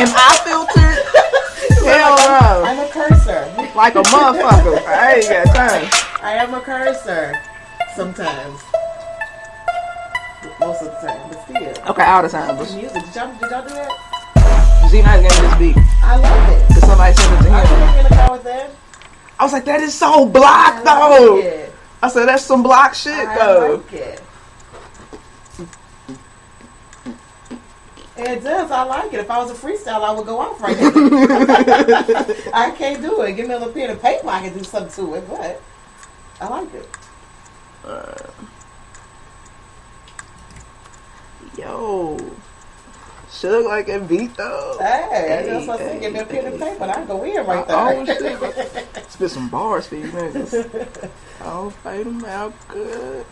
Am I filtered? Hell no. I'm a cursor. Like a motherfucker. I ain't got time. I am a cursor. Sometimes. Most of the time, but still. Okay, all the time. Music. Did y'all do that? Z-Nice gave me this beat. I love it. Because somebody sent it to I was him. in the car with that. I was like, that is so block, though. I said, that's some block shit, though. I like it. It does. I like it. If I was a freestyle, I would go off right now. I can't do it. Give me a little pen and paper. I can do something to it, but I like it. Yo. Suge like a beat, though. Hey, that's what I said. Give me a pen and paper, and I can go in right there. Oh, shit. Spit some bars for you niggas. Oh, fade them out good.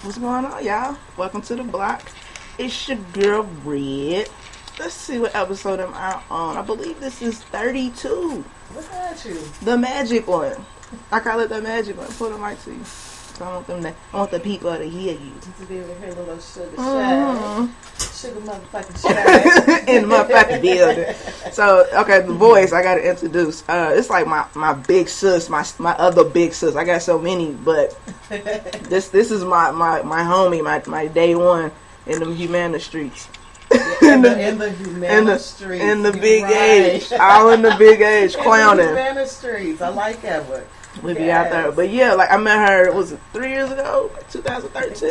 What's going on, y'all? Welcome to the block. It's your girl, Red. Let's see what episode am I on. I believe this is 32. What's that you? The magic one. I call it the magic one. Put the mic to you. So I want the people to hear you. To be able to hear a little sugar Mm-hmm. Sugar motherfucking shine. In the motherfucking building. So, okay, the voice I gotta introduce. It's like my big sis, my other big sis. I got so many, but this is my homie, my day one in the Humana streets. In the Humana streets. In the big age. All in the big age, clowning. In the Humana streets. I like that one. We be out there. But yeah, like I met her, was it 3 years ago? 2013?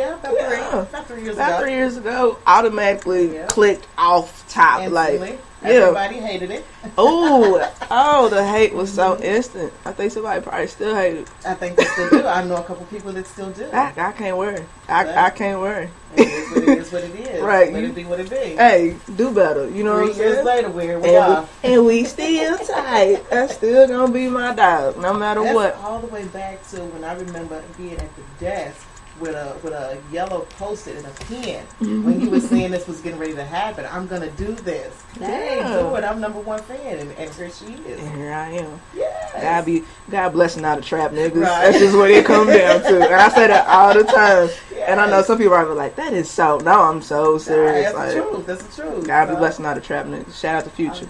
About 3 years ago. About 3 years ago. Automatically clicked off top. Instantly. Like, everybody hated it. Oh, the hate was so instant. I think somebody probably still hate it. I think they still do. I know a couple people that still do. I can't worry. I can't worry. It is what it is. Right. Let it be what it be. Hey, do better. You know what I'm saying? 3 years later, we are. And we still tight. That's still gonna be my dog, no matter what. All the way back to when I remember being at the desk with a yellow post-it and a pen when he was saying this was getting ready to happen. I'm gonna do this. Hey, do it. I'm number one fan, and here she is. And here I am. Yes. God blessing all the trap niggas. Right. That's just what it comes down to. And I say that all the time. Yes. And I know some people are like, that is so. No, I'm so serious. That's the truth. That's the truth. God be blessing all the trap niggas. Shout out to Future.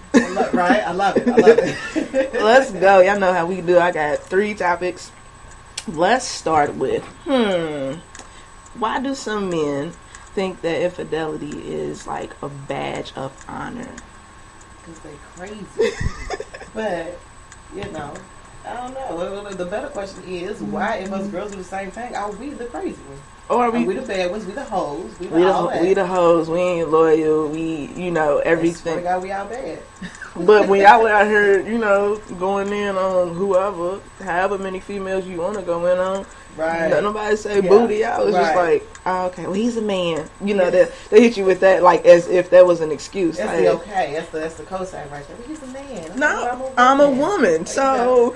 Right? I love it. Let's go. Y'all know how we do. I got 3 topics. Let's start with, why do some men think that infidelity is like a badge of honor? Because they crazy. But, I don't know. Well, the better question is, why, if us girls do the same thing, are we the crazy ones? Or are we the bad ones? We the hoes? We the hoes. We ain't loyal. We, everything. God, we all bad. But when y'all out here, going in on whoever, however many females you want to go in on, right? Nobody say booty. Y'all was just like, oh, okay, well, he's a man. They hit you with that like as if that was an excuse. That's like, the okay. That's the cosign right there. But he's a man. I'm a woman. So,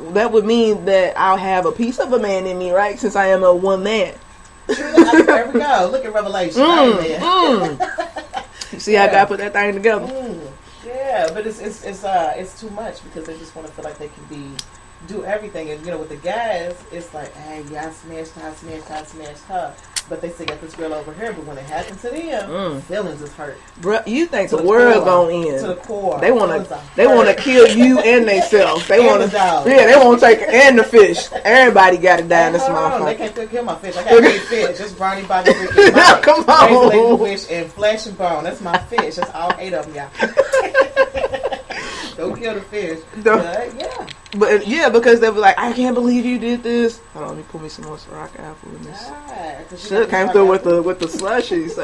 that would mean that I'll have a piece of a man in me, right? Since I am a one man. There we go. Look at Revelation. You see how God put that thing together? Yeah, but it's too much because they just want to feel like they can do everything. And with the guys, it's like, hey, I smashed her. But they still got this girl over here. But when it happens to them, feelings is hurt. Bro, you think the world going in? To the core. They want to kill you and themselves. They want to. Yeah, they want to take and the fish. Everybody got to die in this motherfucker. They can't kill my fish. I got 8 fish. Just Brownie by the freaking mouth. Come on. Lazy wish and flesh and bone. That's my fish. That's all 8 of them, y'all. Don't kill the fish. But because they were like, I can't believe you did this. Hold on, let me put me some more Ciroc apple in this. Shit came through with the slushy, so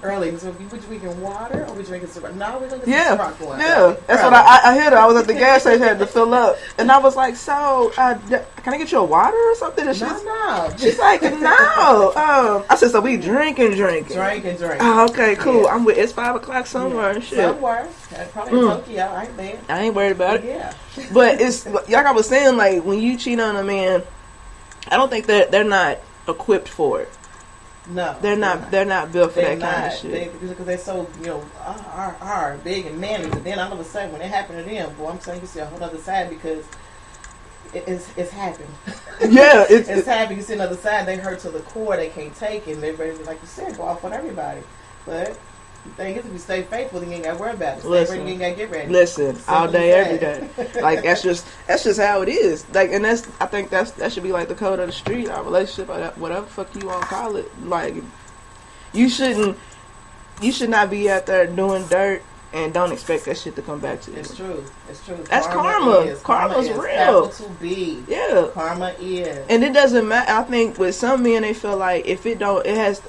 Early, so we drinking water or we drinking Ciroc? No, we're gonna get some Ciroc one. Yeah, that's what I heard. I was at the gas station, had to fill up, and I was like, so can I get you a water or something? And she's like, no. I said, so we drinking. Oh, okay, cool. Yeah. I'm with. It's 5 o'clock somewhere. Shit. Somewhere, probably in Tokyo. I ain't there. I ain't worried about it. Yeah, but it's like I was saying, like when you cheat on a man, I don't think that they're not equipped for it. No, they're not built for that kind of shit. Because they're so big and manly. But then all of a sudden, when it happened to them, boy, I'm saying you see a whole other side because it's happened. Yeah, it's happened. You see another side. They hurt to the core. They can't take it. And they're ready to, like you said, go off on everybody. But Thing is, if you stay faithful, then you ain't got to worry about it. Stay Listen, ready, you ain't got to get ready. Listen, Simple all day, as every day. Like that's just how it is. Like, and I think that should be like the code of the street. Our relationship, whatever fuck you want to call it. Like, you should not be out there doing dirt and don't expect that shit to come back to you. It's true. It's true. That's karma. Karma's real. Capital B. Yeah. Karma is. And it doesn't matter. I think with some men, they feel like if it don't, it has.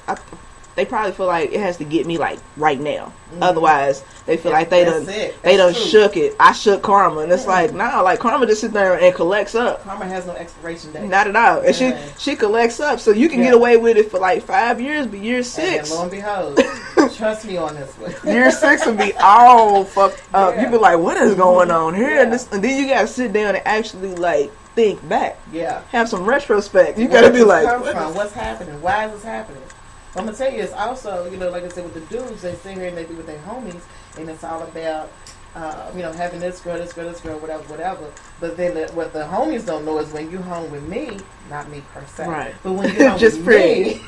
They probably feel like it has to get me like right now. Mm-hmm. Otherwise, they feel like they done shook it. I shook karma, and it's like nah. Like karma just sits there and collects up. Karma has no expiration date. Not at all. And she collects up, so you can get away with it for like 5 years, but year 6, and lo and behold, trust me on this one. Year 6 will be all fucked up. You be like, what is going on here? And then you gotta sit down and actually like think back. Yeah. Have some retrospect. You gotta be like, what's happening? Why is this happening? I'm gonna tell you, it's also, like I said, with the dudes, they sit here and they be with their homies, and it's all about, having this girl, whatever. But then what the homies don't know is when you home with me, not me per se, right? But when you home just with me,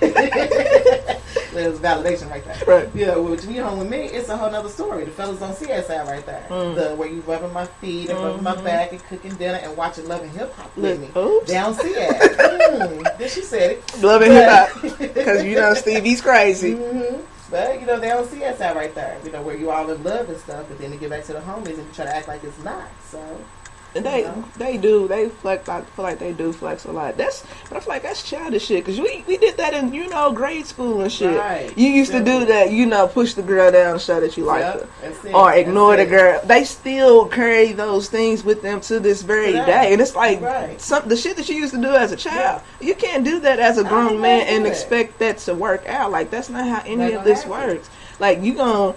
there's validation right there. Right. When you home with me, it's a whole other story. The fellas don't see that side right there. Where you rubbing my feet and rubbing my back and cooking dinner and watching Love and Hip Hop with me. Oops. They don't see that. Then she said it. Love and Hip Hop, because Stevie's crazy. Mm-hmm. But, they don't see that side right there, where you all in love and stuff, but then they get back to the homies and you try to act like it's not, so. And they flex. I feel like they do flex a lot. But I feel like that's childish shit, because we did that in, grade school and shit. Right. You used to do that, push the girl down and show that you like her. Or ignore the girl. They still carry those things with them to this very day. And it's like, the shit that you used to do as a child, you can't do that as a grown man and expect that to work out. Like, that's not how any of this works. Like, you gonna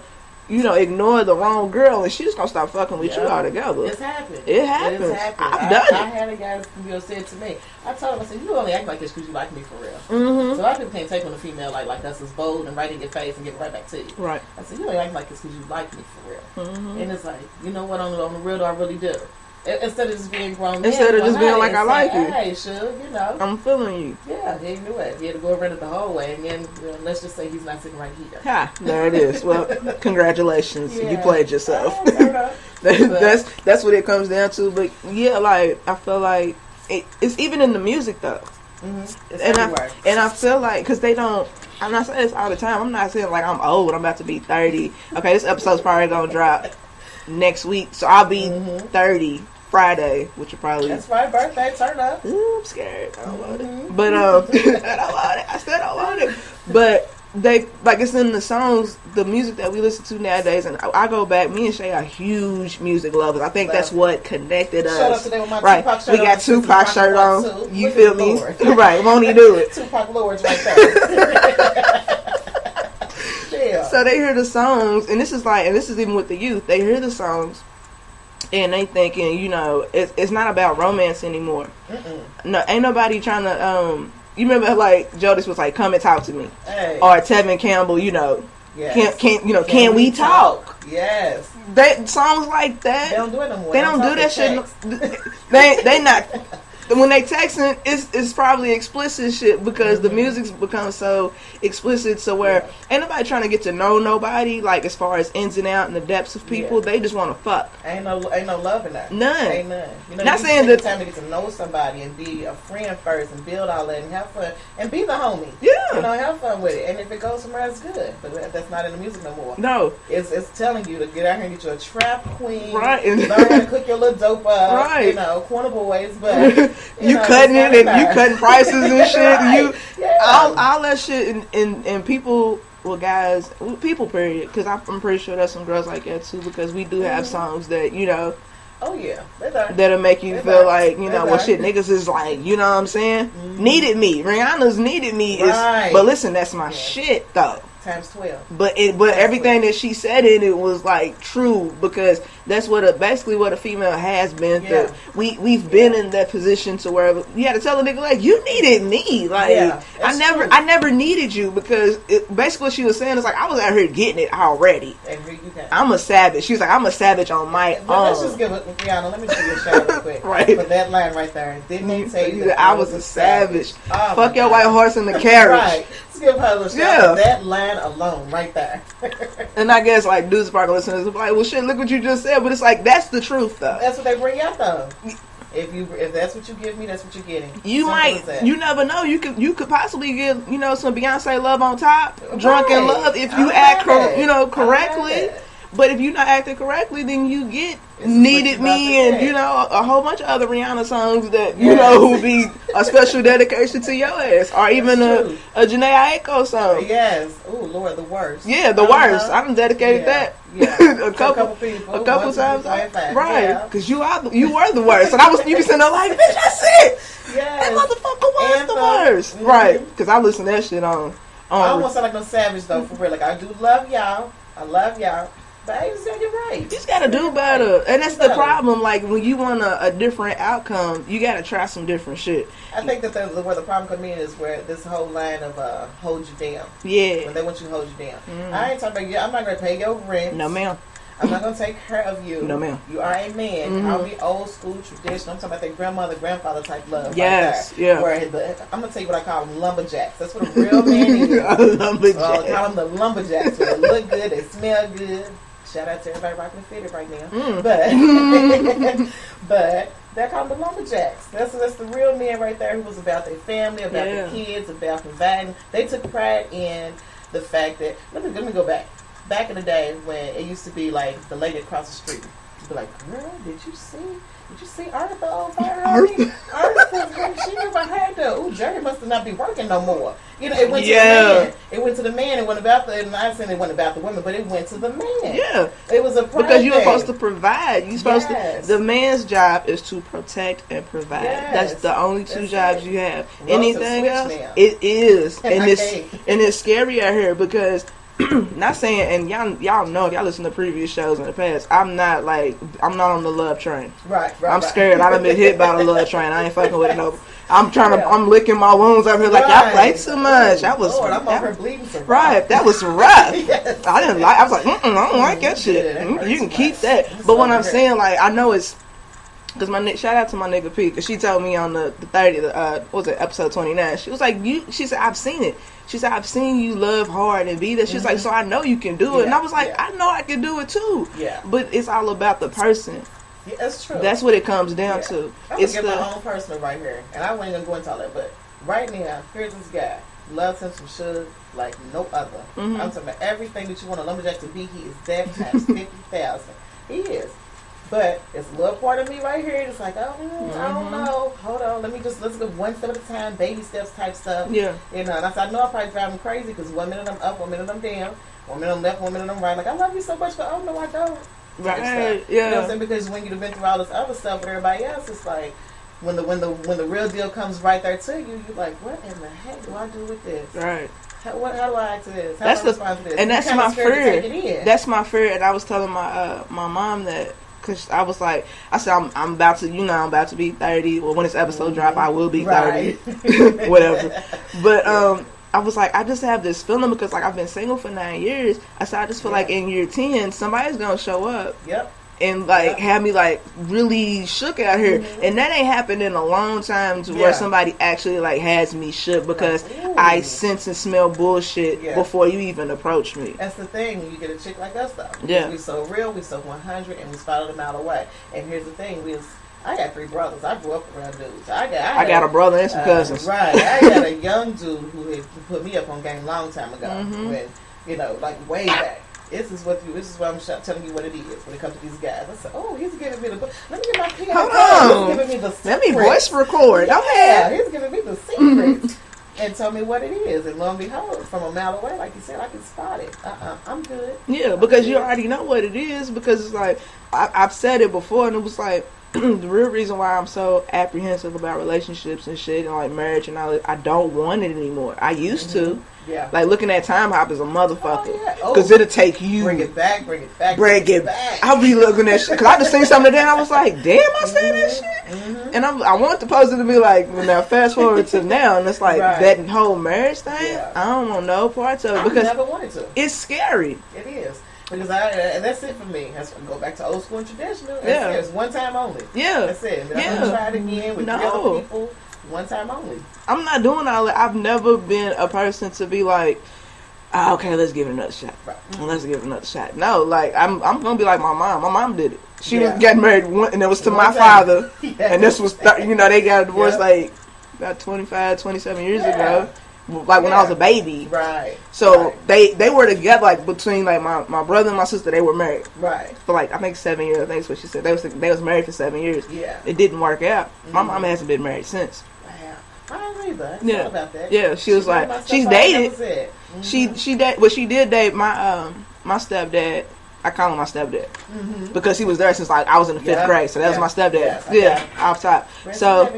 ignore the wrong girl and she's gonna stop fucking with you altogether. It's happened. It happens. I've done it. I had a guy who said to me, I told him, I said, you only act like this because you like me for real. Mm-hmm. So a lot of people can't take on a female like that's as bold and right in your face and get right back to you. Right. I said, you only act like this because you like me for real. Mm-hmm. And it's like, you know what, on the real do I really do? Instead of just being grown, instead of just being like I like you, hey, sure, I'm feeling you. Yeah, he knew it. He had to go around it the whole way, and then let's just say he's not sitting right here. Ha! There it is. Well, congratulations, you played yourself. That's what it comes down to. But yeah, like I feel like it's even in the music though. Mm-hmm. And I feel like because they don't. I'm not saying this all the time. I'm not saying like I'm old. I'm about to be 30. Okay, this episode's probably gonna drop next week, so I'll be 30 Friday, which will probably. That's my birthday. Turn up. Ooh, I'm scared. I don't want it, but I don't want it. I still don't want it. But they it's in the songs, the music that we listen to nowadays, and I go back. Me and Shay are huge music lovers. I think that's what connected us. Shut up today with my right? Tupac shirt we got Tupac shirt on. You feel me? Right? Won't he do it? Tupac Lords right there. So they hear the songs, and this is even with the youth. They hear the songs, and they thinking, it's not about romance anymore. Mm-mm. No, ain't nobody trying to. You remember like Jodeci was like, "Come and talk to me," or Tevin Campbell, yes. Can we talk? Yes. They songs like that. They don't do it no more. They don't do that shit. They not. When they texting, it's probably explicit shit because the music's become so explicit. So where ain't nobody trying to get to know nobody, like as far as ins and out and the depths of people. They just want to fuck. Ain't no love in that. None. Ain't none. Not saying that time to get to know somebody and be a friend first and build all that and have fun and be the homie. Yeah. Have fun with it. And if it goes somewhere, it's good. But that's not in the music no more. No. It's telling you to get out here and get you a trap queen. Right. Learn how to cook your little dope up. Right. Corner boys, but. You cutting it and you cutting prices and shit. Right. All that shit and people, well, guys, people period. Because I'm pretty sure there's some girls like that too. Because we do have songs that Oh yeah, that'll make you feel like well shit, niggas is like what I'm saying. Mm-hmm. Needed me, Rihanna's needed me. Right. But listen, that's my shit though. Times 12. But everything that she said in it was like true because that's basically what a female has been through. We've been in that position to where you had to tell a nigga like you needed me. Like I never needed you because basically what she was saying is like I was out here getting it already. I'm a savage. She was like I'm a savage on my own. Let's just give it Rihanna. Let me give you a shout out quick. Right. For that line right there. Didn't they say that I was a savage? Oh, fuck your white horse and the carriage. Right. give her a little shout out. That line alone, right there. And I guess like dudes probably listeners are like, well, shit, look what you just said. But it's like that's the truth, though. That's what they bring out, though. If that's what you give me, that's what you're getting. You you never know. You could possibly get some Beyonce love on top, drunken love if you act correctly. But if you're not acting correctly, then you get Needed Me and a whole bunch of other Rihanna songs that will be a special dedication to your ass, or even a Janae Aiko song. Yes. Oh Lord, the worst. Yeah, the worst. I done dedicated that a couple times. Right, because you were the worst, and you be sitting there like, bitch, that's it. Yes. That motherfucker was the worst. Mm-hmm. Right, because I listen to that shit on. I don't want to sound like no savage though, for real. Like I do love y'all. I love y'all. But I just said you're right. You just gotta do better. And that's the problem. Like, when you want a different outcome, you gotta try some different shit. I think that where the problem comes in is where this whole line of hold you down. Yeah. When they want you to hold you down. I ain't talking about you. I'm not going to pay your rent. No, ma'am. I'm not going to take care of you. No, ma'am. You are a man. I'll be old school, traditional. I'm talking about that grandmother, grandfather type love. Yes, yeah. Where I'm going to tell you what I call them, lumberjacks. That's what a real man is. Lumberjack. I call them the lumberjacks. They look good. They smell good. Shout out to everybody rocking the fitted right now. But they're called the lumberjacks. That's the real men right there who was about their family, about their kids, about providing. They took pride in the fact that, let me go back. Back in the day when it used to be like the lady across the street. You'd be like, girl, did you see Arthur on fire? Arthur, she never had to. Ooh, Jerry must not be working no more. It went to the man. It went to the man. It went about and I'm saying it went about the women, but it went to the man. Yeah. It was a pride because you're supposed to provide. You're supposed to. The man's job is to protect and provide. That's the only two jobs you have. Anything else, it is, and it's scary out here because. Not saying, and y'all know if y'all listen to previous shows in the past, I'm not on the love train. Right. I'm scared. I done been hit by the love train. I ain't fucking with it no. I'm licking my wounds over here like y'all play too much. I'm over here bleeding some right. That was rough. Yes. I didn't like. I was like, I don't like that shit. You can keep that. But what I'm saying, like, I know it's. Because shout out to my nigga P, because she told me on the 30th, what was it, episode 29, she was like, she said, I've seen it. She said, I've seen you love hard and be there. She's like, so I know you can do it. And I was like, I know I can do it too. Yeah. But it's all about the person. Yeah, that's true. That's what it comes down to. I'm going to get my own personal right here. And I wasn't going to go into all that, but right now, here's this guy. Loves him some sugar like no other. I'm talking about everything that you want a lumberjack to be, he is that times 50,000. He is. But it's a little part of me right here that's like, I don't know. Hold on. Let's go one step at a time, baby steps type stuff. Yeah. And I said, I know I probably drive him crazy because 1 minute I'm up, 1 minute I'm down, 1 minute I'm left, 1 minute I'm right. Like, I love you so much, but oh no, I don't. Right. Yeah. You know what I'm saying? Because when you've been through all this other stuff with everybody else, it's like when the real deal comes right there to you, you're like, what in the heck do I do with this? Right. How do I act to this? How do I respond to this? And that's my fear. That's my fear. And I was telling my mom that. Cause I was like, I said I'm about to be 30. Well, when this episode drop, I will be 30, whatever. But I was like, I just have this feeling because like I've been single for 9 years. I said I just feel like in year 10, somebody's gonna show up. Yep. And like have me like really shook out here, and that ain't happened in a long time to where somebody actually like has me shook because I sense and smell bullshit before you even approach me. That's the thing when you get a chick like us though. Yeah, we so real, we so 100, and we spotted them out away. And here's the thing: I got 3 brothers. I grew up around dudes. I got a brother and some cousins. Right, I got a young dude who had put me up on game a long time ago. When like way back. This is what I'm telling you what it is when it comes to these guys. I said, oh, he's giving me the. Let me get my pen. Hold on. He's giving me the secret. Let me voice record. Yeah, he's giving me the secret and tell me what it is. And lo and behold, from a mile away, like you said, I can spot it. I'm good. Yeah, because you already know what it is. Because it's like I've said it before, and it was like the real reason why I'm so apprehensive about relationships and shit and like marriage and all that. I don't want it anymore. I used to. Yeah. Like looking at Time Hop as a motherfucker. Because it'll take you. Bring it back. I'll be looking at shit. Because I just seen something today and I was like, damn, I seen that shit. And I want the poster to be like, now fast forward to now and it's like that whole marriage thing. Yeah. I don't want no parts of it. Because I never wanted to. It's scary. It is. Because and that's it for me. That's go back to old school and traditional. It's one time only. Yeah. That's it. I'm going to try it again with 3 other people. One time only. I'm not doing all that. I've never been a person to be like, oh, okay, let's give it another shot. Right. Let's give it another shot. No, like I'm gonna be like my mom. My mom did it. She was getting married, and it was to my father. And this was, they got a divorce like about 25, 27 years ago. Like when I was a baby. Right. So they were together, like between like my brother and my sister. They were married. Right. For like I think 7 years. I think that's what she said. They was married for 7 years. Yeah. It didn't work out. My mom hasn't been married since. Wow. I don't either. I thought about that. Yeah. She was like she's dated. She did date my stepdad. I call him my stepdad because he was there since like I was in the 5th grade, so that was my stepdad. Off top. So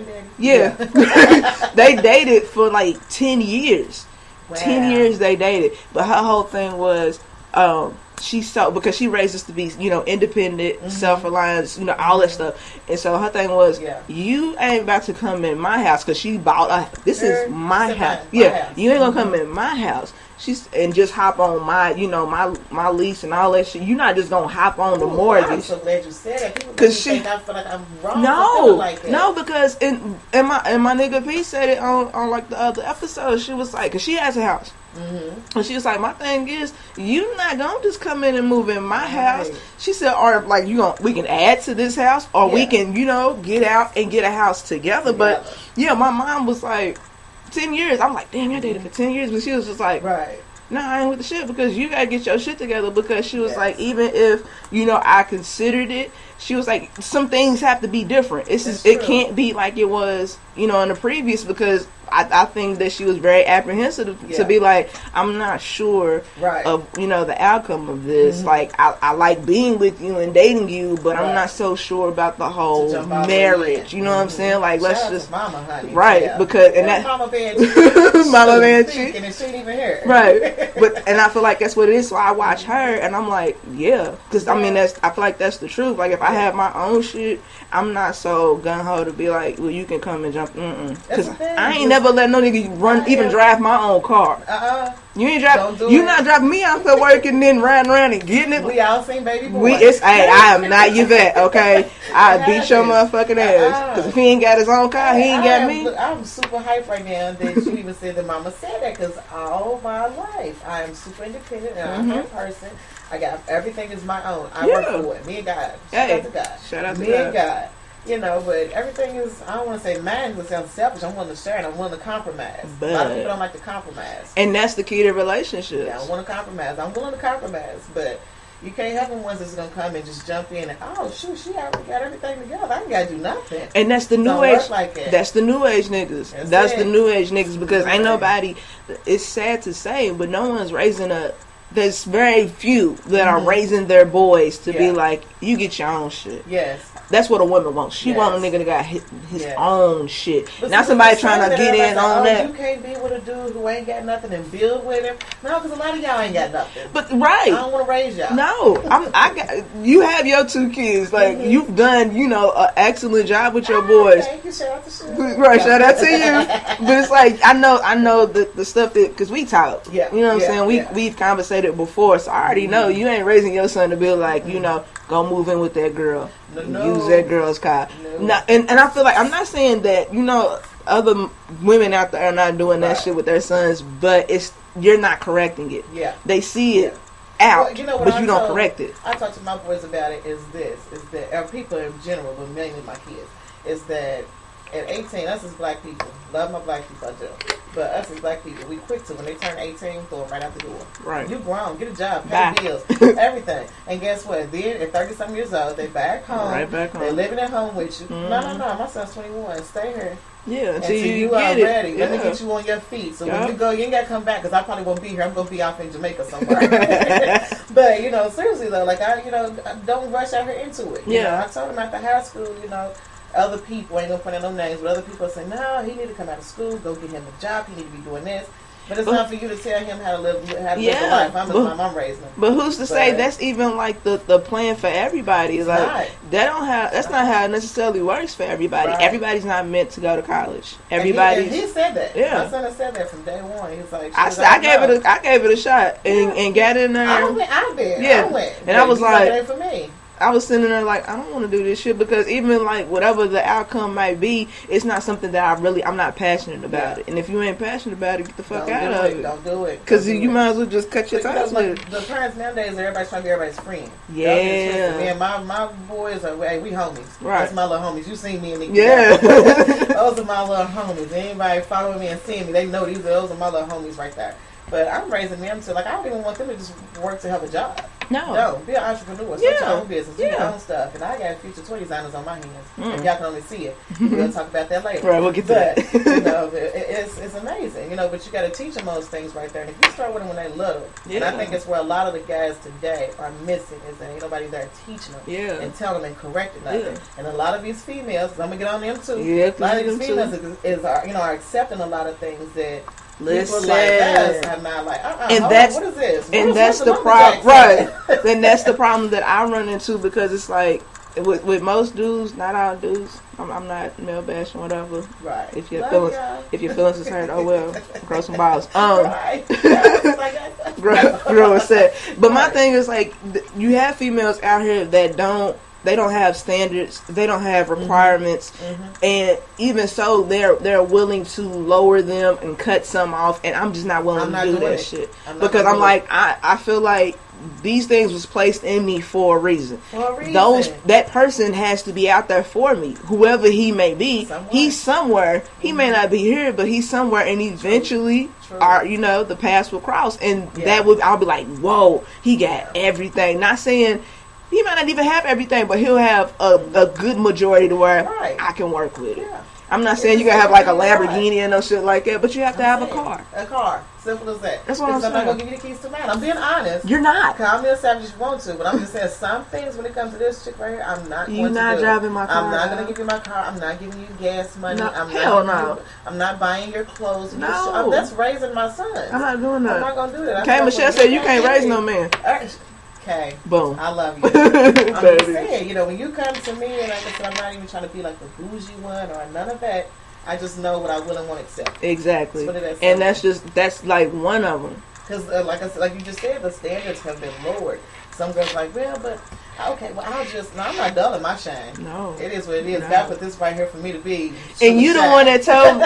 they dated for like 10 years. Wow. 10 years they dated, but her whole thing was because she raised us to be independent, self-reliant, all that stuff, and so her thing was you ain't about to come in my house because she bought this is my house. You ain't gonna come in my house. And just hop on my lease and all that shit. You're not just gonna hop on the mortgage. I'm so glad you said that. People think I feel like I'm wrong. No, because and my nigga P said it on like the other episode. She was like, cause she has a house. And she was like, my thing is, you not gonna just come in and move in my house. She said, or like we can add to this house, or we can get out and get a house together. But my mom was like, 10 years. I'm like, damn, you dated for 10 years. But she was just like, nah, I ain't with the shit because you gotta get your shit together. Because she was like, even if I considered it, she was like, some things have to be different. It can't be like it was in the previous, because I think that she was very apprehensive to be like, I'm not sure of the outcome of this. Like I like being with you and dating you, but I'm not so sure about the whole marriage. You know what I'm saying? Like let's just mama, honey. Because and that mama bad mama bad chick, and she ain't even here. But I feel like that's what it is. So I watch her and I'm like, because I mean I feel like that's the truth. Like if I have my own shit, I'm not so gun ho to be like, well, you can come and jump. Because I ain't never let no nigga even drive my own car. You ain't drive. You not driving me out for work and then riding around and getting it. We all seen Baby Boy. I am not Yvette. Okay, I beat your motherfucking ass. Because if he ain't got his own car, he ain't got me. I'm super hyped right now that you even said that Mama said that, because all my life I am super independent and I'm a person. I got everything is my own. I work for it. Me and God. Shout out to God. Shout out to me and God. But everything is, I don't want to say mine would sound selfish. I'm willing to share and I'm willing to compromise. But, a lot of people don't like to compromise. And that's the key to relationships. Yeah, I want to compromise. I'm willing to compromise. But you can't have them ones that's going to come and just jump in and, oh, shoot, she already got everything together. I ain't got to do nothing. And that's the new age. Like that. That's the new age niggas. That's the new age niggas, because ain't nobody, it's sad to say, but no one's raising there's very few that are raising their boys to be like, you get your own shit. Yes. That's what a woman wants. She want a nigga that got his own shit. But not somebody trying to get in on that. You can't be with a dude who ain't got nothing and build with him. No, because a lot of y'all ain't got nothing. But I don't want to raise y'all. No, you have your 2 kids. Like you've done, an excellent job with your boys. Thank you. Shout out to you. Right, shout out to you. But it's like I know the stuff that, because we talk. Yeah. You know what I'm saying? We've conversated before, so I already know you ain't raising your son to be like, go move in with that girl. No. Use that girl's car. No. And I feel like I'm not saying that other women out there are not doing that shit with their sons, but you're not correcting it. Yeah, they see it out, but you don't correct it. I talk to my boys about it. Is that people in general, but mainly my kids, is that at 18, us as black people, love my black people, I do. But us as black people, we quick to, when they turn 18, throw them right out the door. Right. You grown, get a job, pay bills, everything. And guess what? Then at 30-something years old, they back home. Right back home. They living at home with you. No. My son's 21. Stay here. Yeah, until you are ready. Let me get you on your feet. So when you go, you ain't got to come back, because I probably won't be here. I'm going to be off in Jamaica somewhere. But, seriously though, like I don't rush out here into it. I told him after high school, other people, ain't gonna put in no names, but other people say, no, he need to come out of school, go get him a job, he need to be doing this. But it's not for you to tell him how to live the life. I'm raising him. But who's to say that's even like the plan for everybody? Like that's not how it necessarily works for everybody. Right. Everybody's not meant to go to college. Everybody. He said that. Yeah. My son has said that from day one. He was like, I gave it a shot and got in there. I went. Yeah. I went. And I was like, for me. I was sitting there like, I don't want to do this shit, because even like whatever the outcome might be, it's not something that I'm not passionate about it. And if you ain't passionate about it, get the fuck out of it. Don't do it. Because you might as well just cut your ties with it. The parents nowadays, everybody's trying to be everybody's friend. Yeah. Man, my boys are, hey, we homies. Right. That's my little homies. You seen me in the Yeah. Those are my little homies. Anybody following me and seeing me, they know those are my little homies right there. But I'm raising them to, like, I don't even want them to just work to have a job. No, be an entrepreneur. Start your own business. Do your own stuff. And I got future toy designers on my hands. If y'all can only see it. We'll talk about that later. Right, we'll get to that. You know, it's amazing. You know, but you got to teach them those things right there. And if you start with them when they're little, and I think it's where a lot of the guys today are missing, is that ain't nobody there teaching them and telling them and correcting them. And a lot of these females, I'm going to get on them too. A lot of these females are accepting a lot of things that listen, people like us are not like, and that's what is this? And that's the problem, right? Then that's the problem that I run into, because it's like with most dudes, not all dudes. I'm not male bashing, whatever. Right. If your feelings is hurt, oh well, grow some balls. Right. grow a set. But my thing is, like, you have females out here that they don't have standards, they don't have requirements, and even so, they're willing to lower them and cut some off, and I'm just not willing to do that shit, because I'm like, I feel like these things was placed in me for a reason. That person has to be out there for me, whoever he may be. He's somewhere. He may not be here, but he's somewhere, and eventually, the paths will cross, and I'll be like, whoa, he got everything. Not saying he might not even have everything, but he'll have a good majority to where I can work with it. I'm not saying you gotta have like a Lamborghini and no shit like that, but you have to have a car. A car. Simple as that. That's what I'm saying. I'm not going to give you the keys to mine. I'm being honest. You're not. Call me a savage if you want to, but I'm just saying some things when it comes to this chick right here, I'm not going to do. You're not driving my car. I'm not going to give you my car. I'm not giving you gas money. No, I'm not buying your clothes. No. That's raising my son. I'm not doing that. I'm not going to do that. Okay, Michelle said you can't raise no man. Okay. Boom. I love you. I'm just saying, when you come to me, and like I said, I'm not even trying to be like the bougie one or none of that. I just know what I will and won't accept. Exactly. And that's like one of them. Because like you just said, the standards have been lowered. Some girls like, well, but okay, well, I'm not dulling my shine. No, it is what it is. No. God put this right here for me to be. And you the one that told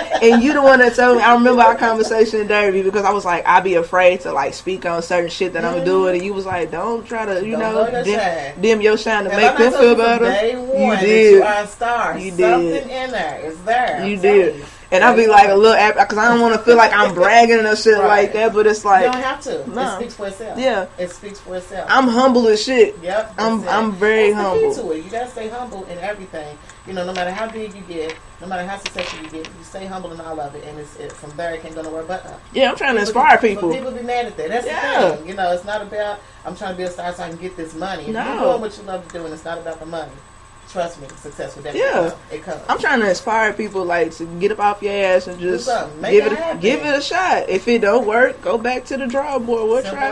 me. I remember our conversation in Derby, because I was like, I be afraid to like speak on certain shit that I'm doing, and you was like, don't try to, dim your shine to make them feel better. You did. You are a star. You did. Something in there is there. You did. And I'll be like a little, because I don't want to feel like I'm bragging or shit like that, but it's like, you don't have to. No. It speaks for itself. Yeah. It speaks for itself. I'm humble as shit. Yep. I'm very humble. That's the key to it. You gotta stay humble in everything. No matter how big you get, no matter how successful you get, you stay humble in all of it, and it's from there it can go nowhere but up. Yeah, I'm trying to inspire people. People be mad at that. That's the thing. It's not about I'm trying to be a star so I can get this money. No. You're doing what you love to do, and it's not about the money. Trust me, success will definitely come. It comes. I'm trying to inspire people like to get up off your ass and just give it a shot. If it don't work, go back to the drawing board. We'll try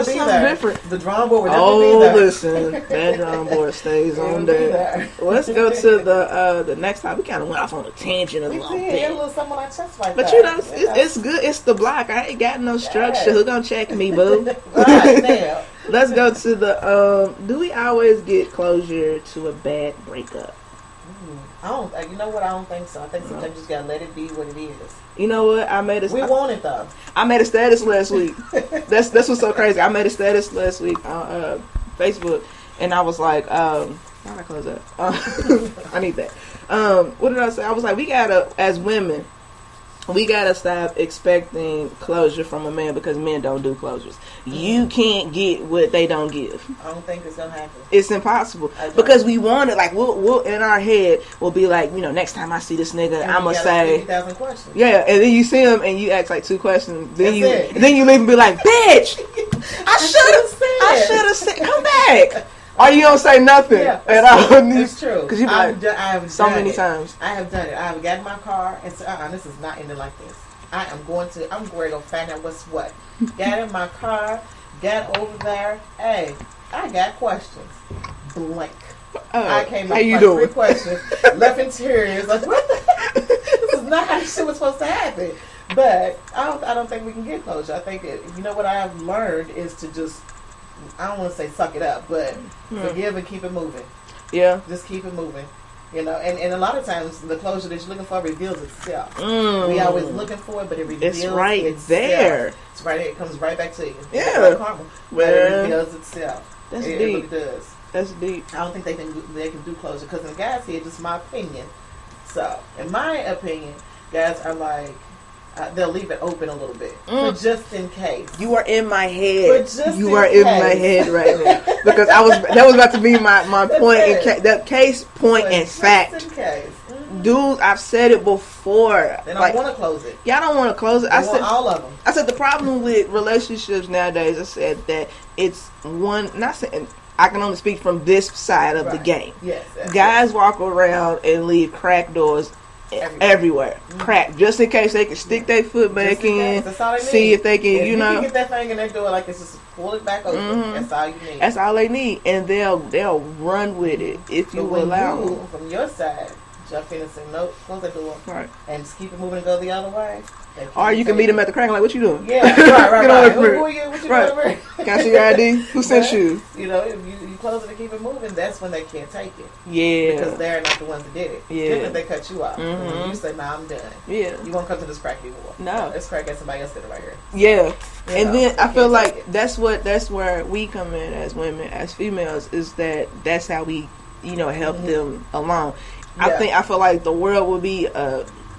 something different. The drawing board will definitely be there. Listen, that drawing board stays on there. Let's go to the next time. We kind of went off on a tangent a little bit. A little something on our chest like but that. It's good. It's the block. I ain't got no structure. Who gonna check me, boo? Right, now. Let's go to the do we always get closure to a bad breakup? I don't. You know what? I don't think so. I think sometimes you just gotta let it be what it is. You know what? We want it though. I made a status last week. That's what's so crazy. I made a status last week on Facebook, and I was like, how did I close that? I need that. What did I say? I was like, we gotta, as women, we gotta stop expecting closure from a man, because men don't do closures. You can't get what they don't give. I don't think it's gonna happen. It's impossible, because we want it. Like we'll in our head we'll be like, next time I see this nigga, I'm gonna say 50,000 questions. Yeah, and then you see him and you ask like 2 questions. Then you leave and be like, bitch, I should have said, come back. Or you don't say nothing at all. It's true. Because you be like, so many times. I have done it. I have gotten in my car and said, this is not ending like this. I'm going to go find out what's what. Got in my car, got over there. Hey, I got questions. Blank. I came up with 3 questions. Left in tears. Like, what the heck? This is not how this shit was supposed to happen. But I don't think we can get closure. I think what I've learned is to just I don't want to say suck it up, but forgive and keep it moving. Yeah. Just keep it moving. You know, and a lot of times the closure that you're looking for reveals itself. We always looking for it, but it reveals it's right itself. there. It's right there. It comes right back to you. Yeah. Like karma, but it reveals itself. That's it deep. really does. That's deep. I don't think they can do closure because in the guys here, just my opinion. So, in my opinion, guys are like they'll leave it open a little bit, for just in case. You are in my head. You are in my head right now because that was about to be my point. That case point and fact. Just in case. Dude, I've said it before. They don't want to close it. Y'all don't want to close it. I said all of them. I said the problem with relationships nowadays. I said that it's one. Not saying I can only speak from this side of the game. Yes. Guys walk around and leave crack doors everywhere. Crack, just in case they can stick their foot back in. See if they can, you can get that thing in their door like this, just pull it back open. That's all you need. That's all they need, and they'll run with it if you allow them. From your side, jump in and say no, close the door, right, and just keep it moving and go the other way. Or you can meet them at the crack like, what you doing? Yeah, right. Who are you? What you doing? Can I see your ID? Who sent you? You know, if you close it and keep it moving, that's when they can't take it. Yeah. Because they're not the ones that did it. Yeah. Then if they cut you off. And you say, nah, I'm done. Yeah. You won't come to this crack anymore. No. This crack got somebody else sitting right here. Yeah. And then I feel like that's where we come in as women, as females, is that's how we, help them along. I feel like the world would be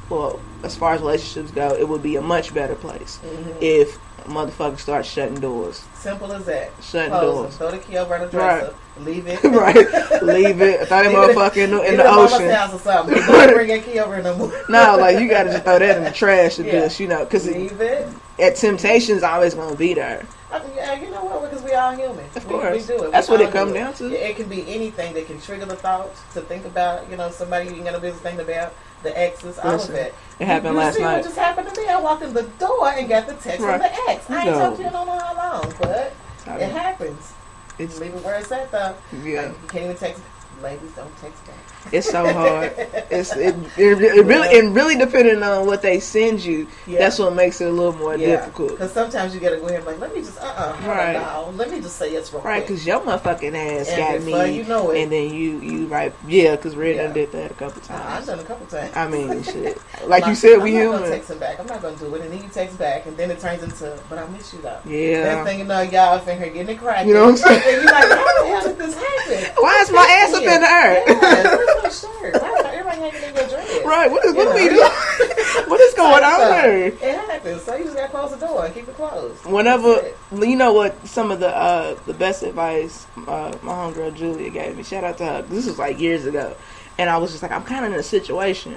well, as far as relationships go, it would be a much better place if motherfuckers start shutting doors. Simple as that. Shutting doors. Throw the key over the dresser. Leave it. Right. Leave it. Throw that motherfucker in the ocean. House or something. Don't bring that key over no more. No, like you gotta just throw that in the trash and just, because leave it. Temptation's always gonna be there. You know what? Because we all human. Of course. We do it. That's what it comes down to. It can be anything that can trigger the thoughts to think about, somebody you ain't got no business thinking about, the exes, all of that. It happened last night. What just happened to me? I walked in the door and got the text from the ex. I ain't talked to you in I don't know how long, but it happens. Leave it where it's at, though. Yeah. Like, you can't even text. Ladies, don't text back. It's so hard. It really depending on what they send you. Yeah. That's what makes it a little more difficult. Because sometimes you gotta go ahead and let me just let me just say it's wrong. Right, because your motherfucking ass got me. You know it. And then you right, because Red done did that a couple times. I've done a couple times. I mean, shit. Like you said, we human. I'm not gonna text him back. I'm not gonna do it, and then you text back, and then it turns into, but I miss you though. Yeah. Next thing you know, y'all up in here getting it cracking. You know what I'm saying? And you're like, how the hell did this happen? Why is my ass up in the air? Where's my shirt? Why is everybody hanging in your dress? Right. What are we doing? What is going on here? It happens. So you just gotta close the door and keep it closed. Whenever, you know what, some of the best advice my homegirl Julia gave me. Shout out to her. This was like years ago. And I was just like, I'm kind of in a situation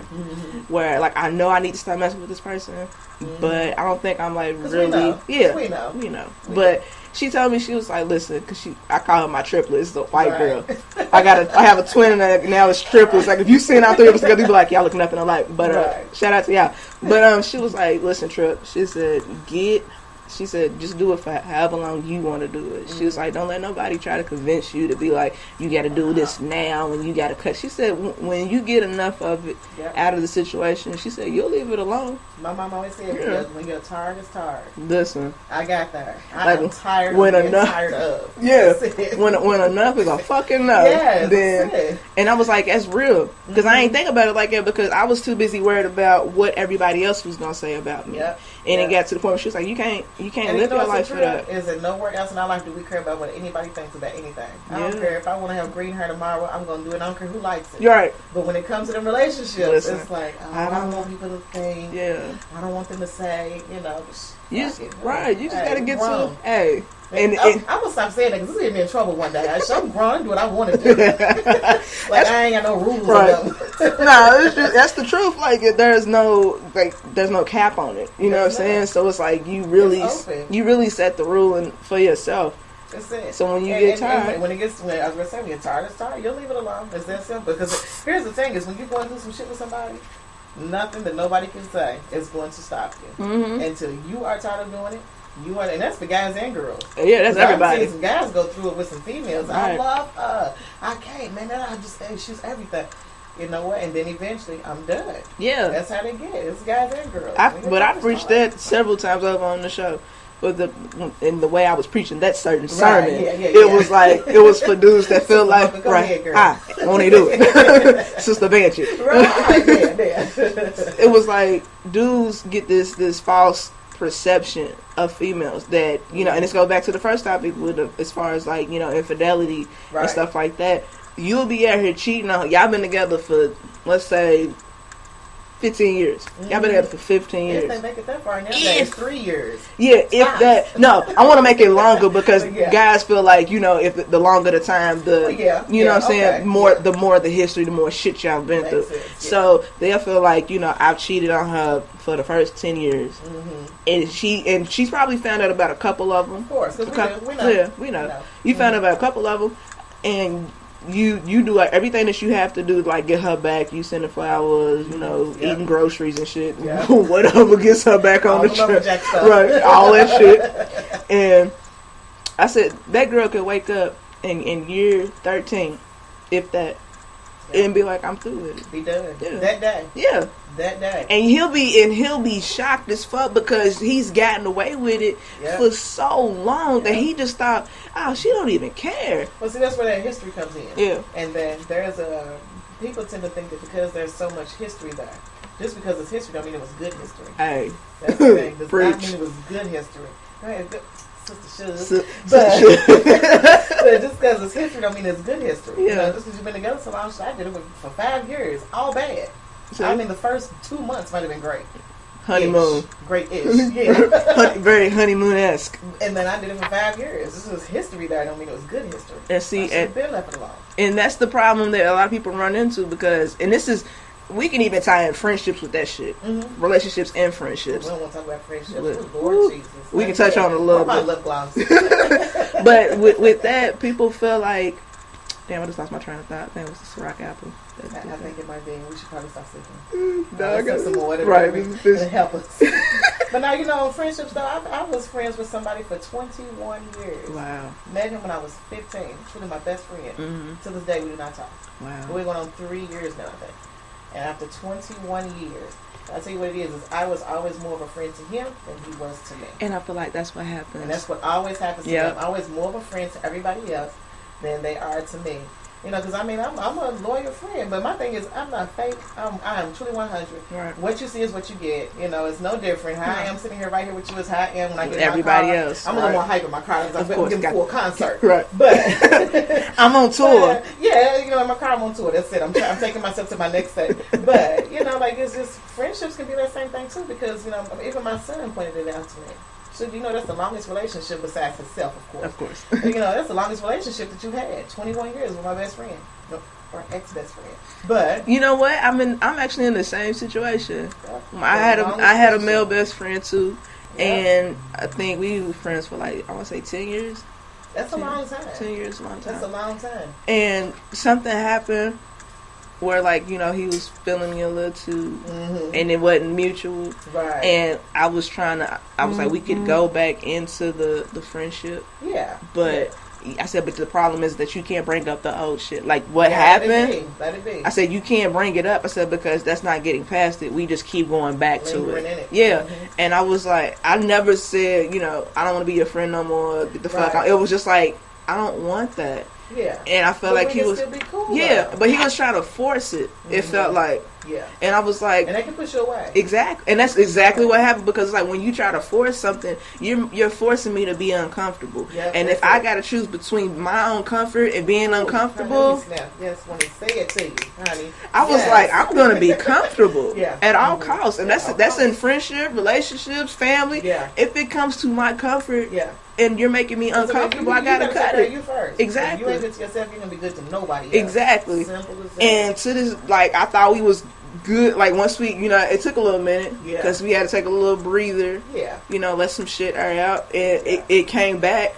where, like, I know I need to start messing with this person, but I don't think I'm, like, really... We know. But she told me, she was like, listen, because I call her my triplet. It's a white girl. I have a twin, and now it's triplets. Like, if you seen all three of us together, you'd be like, y'all look nothing alike. But shout out to y'all. But she was like, listen, Trip, she said, just do it for however long you want to do it. She was like, don't let nobody try to convince you to be like, you got to do this now and you got to cut. She said, when you get enough of it out of the situation, she said, you'll leave it alone. My mom always said, when you're tired, it's tired. Listen. I got that. I'm tired when of being enough, tired of. Yeah. When enough is a fucking enough. Yeah, then, and I was like, that's real. Because I ain't think about it like that because I was too busy worried about what everybody else was going to say about me. Yep. And it got to the point where she was like, you can't live your life for that. Is that nowhere else in our life do we care about what anybody thinks about anything. I don't care if I want to have green hair tomorrow, I'm going to do it. I don't care who likes it. You're right. But when it comes to them relationships, it's like, I don't want people to think. Yeah. I don't want them to say, You just got to get grown. to, hey. And I'm gonna stop saying that because this will get me in trouble one day. I'm grown, I do what I want to do. I ain't got no rules. Right. No, that's the truth. Like there's no cap on it. You know what I'm saying? So it's like you really set the rule for yourself. That's it. So when you get tired, when I was gonna say when you're tired, it's tired. You'll leave it alone. It's that simple. Because here's the thing: is when you're going through some shit with somebody, nothing that nobody can say is going to stop you until you are tired of doing it. And that's for guys and girls. Yeah, that's everybody. I've seen some guys go through it with some females. Right. I love her. I can't, man. She's everything. You know what? And then eventually, I'm done. Yeah. That's how they get. It's guys and girls. I've reached that several times over on the show. in the way I was preaching that certain sermon, it was like it was for dudes that feel like right. Won't he do it, Sister Banshee? Right, It was like dudes get this false perception of females that and this goes back to the first topic with as far as like infidelity and stuff like that. You'll be out here cheating on. Y'all been together for let's say 15 years. Y'all been together for 15 years. If they make it that far, now that's 3 years. Yeah, if that. No, I want to make it longer because guys feel like if the longer the time, the you know what I'm saying, the more the history, the more shit y'all been through. So they'll feel like I've cheated on her for the first 10 years, and she's probably found out about a couple of them. Of course, because we know. Yeah, we know. You found out about a couple of them, and you do like everything that you have to do to like get her back. You send her flowers, eating groceries and shit, whatever gets her back on the trip, right? All that shit. And I said that girl could wake up in year 13, if that, and be like, I'm through with it. Be done. That day. Yeah. That day. And he'll be shocked as fuck because he's gotten away with it for so long that he just thought, oh, she don't even care. Well, see, that's where that history comes in. Yeah. And then there's people tend to think that because there's so much history there, just because it's history don't mean it was good history. Hey. That's the thing. Does not mean it was good history. Right? Sister but just because it's history don't mean it's good history. Yeah. Just because you've been together so long, I did it for 5 years. All bad. So, I mean, the first 2 months might have been great. Honeymoon. Great-ish. Yeah. Very honeymoon-esque. And then I did it for 5 years. This was history there. I don't mean it was good history. And see, I should have been left alone. And that's the problem that a lot of people run into because, and this is, we can even tie in friendships with that shit. Mm-hmm. Relationships and friendships. We don't want to talk about friendships. Lord Jesus. We can touch on it a little bit. My lip gloss. But with that, people feel like, damn, I just lost my train of thought. I think it was the Ciroc apple. I think it might be. We should probably stop sleeping. I got some more. Right. To help us. But now, friendships, though, I was friends with somebody for 21 years. Wow. Met him when I was 15. Truly my best friend. Mm-hmm. To this day, we do not talk. Wow. We're going on 3 years now, I think. And after 21 years, I'll tell you what it is I was always more of a friend to him than he was to me. And I feel like that's what happens. And that's what always happens to them. Always more of a friend to everybody else than they are to me. Because I mean, I'm a loyal friend, but my thing is, I'm not fake. I am truly 100. Right. What you see is what you get. It's no different. How I am sitting here right here with you is how I am when I get in everybody my car. else. I'm a little more hype in my car because I'm getting to a concert. Right. But I'm on tour. In my car I'm on tour. That's it. I'm taking myself to my next set. But it's just friendships can be that same thing too because even my son pointed it out to me. So, that's the longest relationship besides himself, of course. Of course. That's the longest relationship that you had. 21 years with my best friend. Or ex-best friend. But you know what? I'm actually in the same situation. I had a male best friend too. Yeah. And I think we were friends for I want to say 10 years. That's a long time. 10 years is a long time. That's a long time. And something happened where he was feeling me a little too, and it wasn't mutual. Right. And I was like, we could go back into the friendship. Yeah. But I said, but the problem is that you can't bring up the old shit. Like what happened? Let it be. I said, you can't bring it up. I said, because that's not getting past it. We just keep going back to it. Yeah. Mm-hmm. And I was like, I never said, I don't want to be your friend no more. Get the fuck out. It was just like, I don't want that. Yeah. And I felt like he was still be cool, but he was trying to force it. Mm-hmm. It felt like and I was like, and that can push you away. Exactly. And that's exactly what happened because when you try to force something, you're forcing me to be uncomfortable. Yep, and if I got to choose between my own comfort and being uncomfortable, yes, when they say it to you, honey. I was like, I'm going to be comfortable at all costs. And that's in friendship, relationships, family. Yeah. If it comes to my comfort, and you're making me uncomfortable, I gotta cut it. You first. Exactly. If you ain't good to yourself, you're gonna be good to nobody else. Exactly. Simple as that. And to this, I thought we was good. Once we, it took a little minute because we had to take a little breather. Yeah. Let some shit air out, and it came back,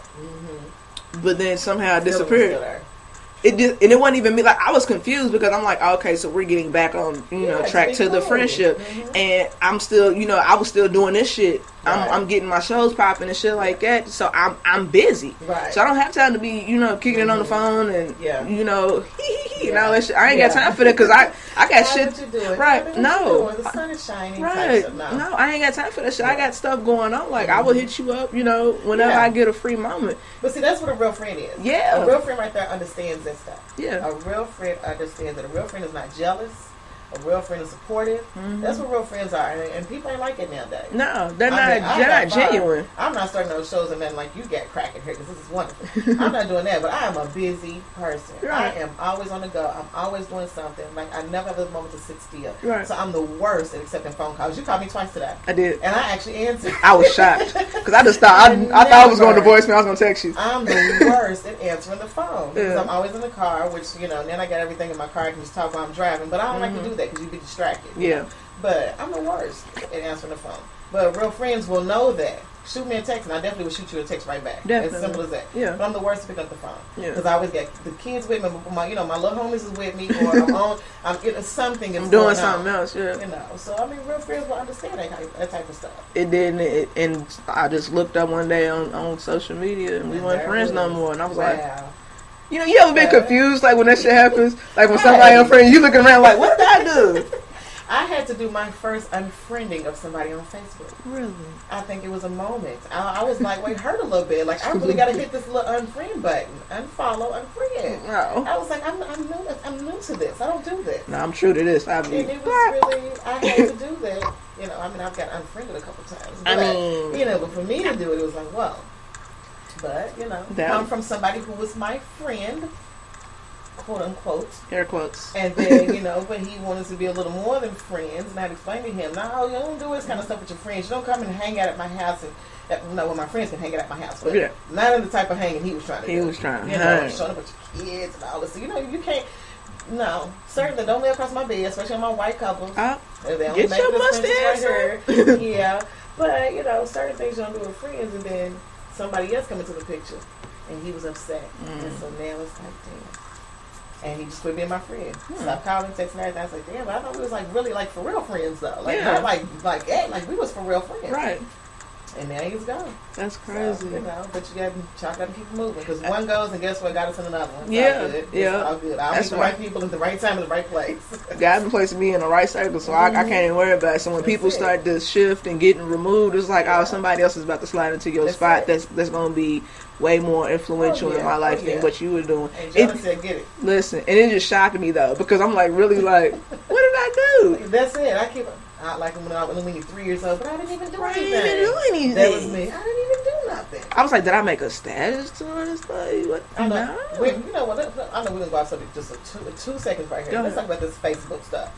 but then somehow it disappeared. It did, and it wasn't even me. I was confused because I'm like, okay, so we're getting back on, track to the friendship, and I'm still, I was still doing this shit. Right. I'm getting my shows popping and shit like that. So I'm busy. Right. So I don't have time to be, kicking it on the phone and, and all that shit. I ain't got time for that because I got shit. What you doing? Right? No. The sun is shining. Right? No, I ain't got time for that shit. I got stuff going on. Like I will hit you up, whenever I get a free moment. But see, that's what a real friend is. Yeah. A real friend right there understands that stuff. Yeah. A real friend understands that a real friend is not jealous. A real friend is supportive. That's what real friends are, and people ain't like it nowadays. No, they're not genuine. I'm not starting those shows and then like you get cracking here because this is wonderful. I'm not doing that, but I am a busy person. Right. I am always on the go. I'm always doing something. Like I never have a moment to sit still. Right. So I'm the worst at accepting phone calls. You called me twice today. I did, and I actually answered. I was shocked because I just thought I thought I was going to voicemail. I was going to text you. I'm the worst at answering the phone because I'm always in the car, which then I got everything in my car. I can just talk while I'm driving, but I don't like to do that because you be distracted. Yeah. But I'm the worst at answering the phone. But real friends will know that. Shoot me a text, and I definitely will shoot you a text right back. Definitely. As simple as that. Yeah. But I'm the worst to pick up the phone. Yeah. Because I always get the kids with me, my little homies is with me, or something is I'm doing going something on, else. Yeah. So I mean, real friends will understand that type of stuff. It did, and I just looked up one day on social media, and we weren't friends no more, and I was like. You ever been confused, like, when that shit happens? Like, when somebody unfriends you, looking around like, what did I do? I had to do my first unfriending of somebody on Facebook. Really? I think it was a moment. I was like, wait, hurt a little bit. Like, I really got to hit this little unfriend button. Unfollow, unfriend. No. I was like, I'm new to this. I don't do this. No, I'm true to this. And it was really, I had to do that. I've got unfriended a couple times. But, but for me to do it, it was like, whoa. But, come from somebody who was my friend, quote unquote. Air quotes. And then, but he wanted to be a little more than friends. And I'd explain to him, no, you don't do this kind of stuff with your friends. You don't come and hang out at my house. Well, my friends can hang out at my house. But not in the type of hanging he was trying to do. He was trying to hang. Showing up with your kids and all this. So, you can't. No, certainly don't lay across my bed, especially on my white couples. Get your mustache right. Yeah. But, certain things you don't do with friends, and then somebody else come into the picture, and he was upset. And so now it's like, damn. And he just quit being my friend. Stopped calling, texting, everything. I was like, damn, but I thought we was like really like for real friends though. Like not like we was for real friends. Right. And now he's gone. That's crazy. So, but you got to keep moving because one goes and guess what? Got us in another one. It's all good. Yeah. It's all good. I'll meet the right people at the right time in the right place. God been placing me in the right circle, so I can't even worry about it. So when people start to shift and getting removed, it's like, somebody else is about to slide into your spot. That's going to be way more influential in my life than what you were doing. And Jonah said, get it. Listen, and it just shocked me though because I'm like really like, what did I do? That's it. I keep. I like when you're 3 years old, but I didn't even do anything. I didn't do anything. That was me. I didn't even do nothing. I was like, did I make a status to this? Like, what? I know. No. You know what? I know we're going to go off subject just two seconds right here. Let's talk about this Facebook stuff.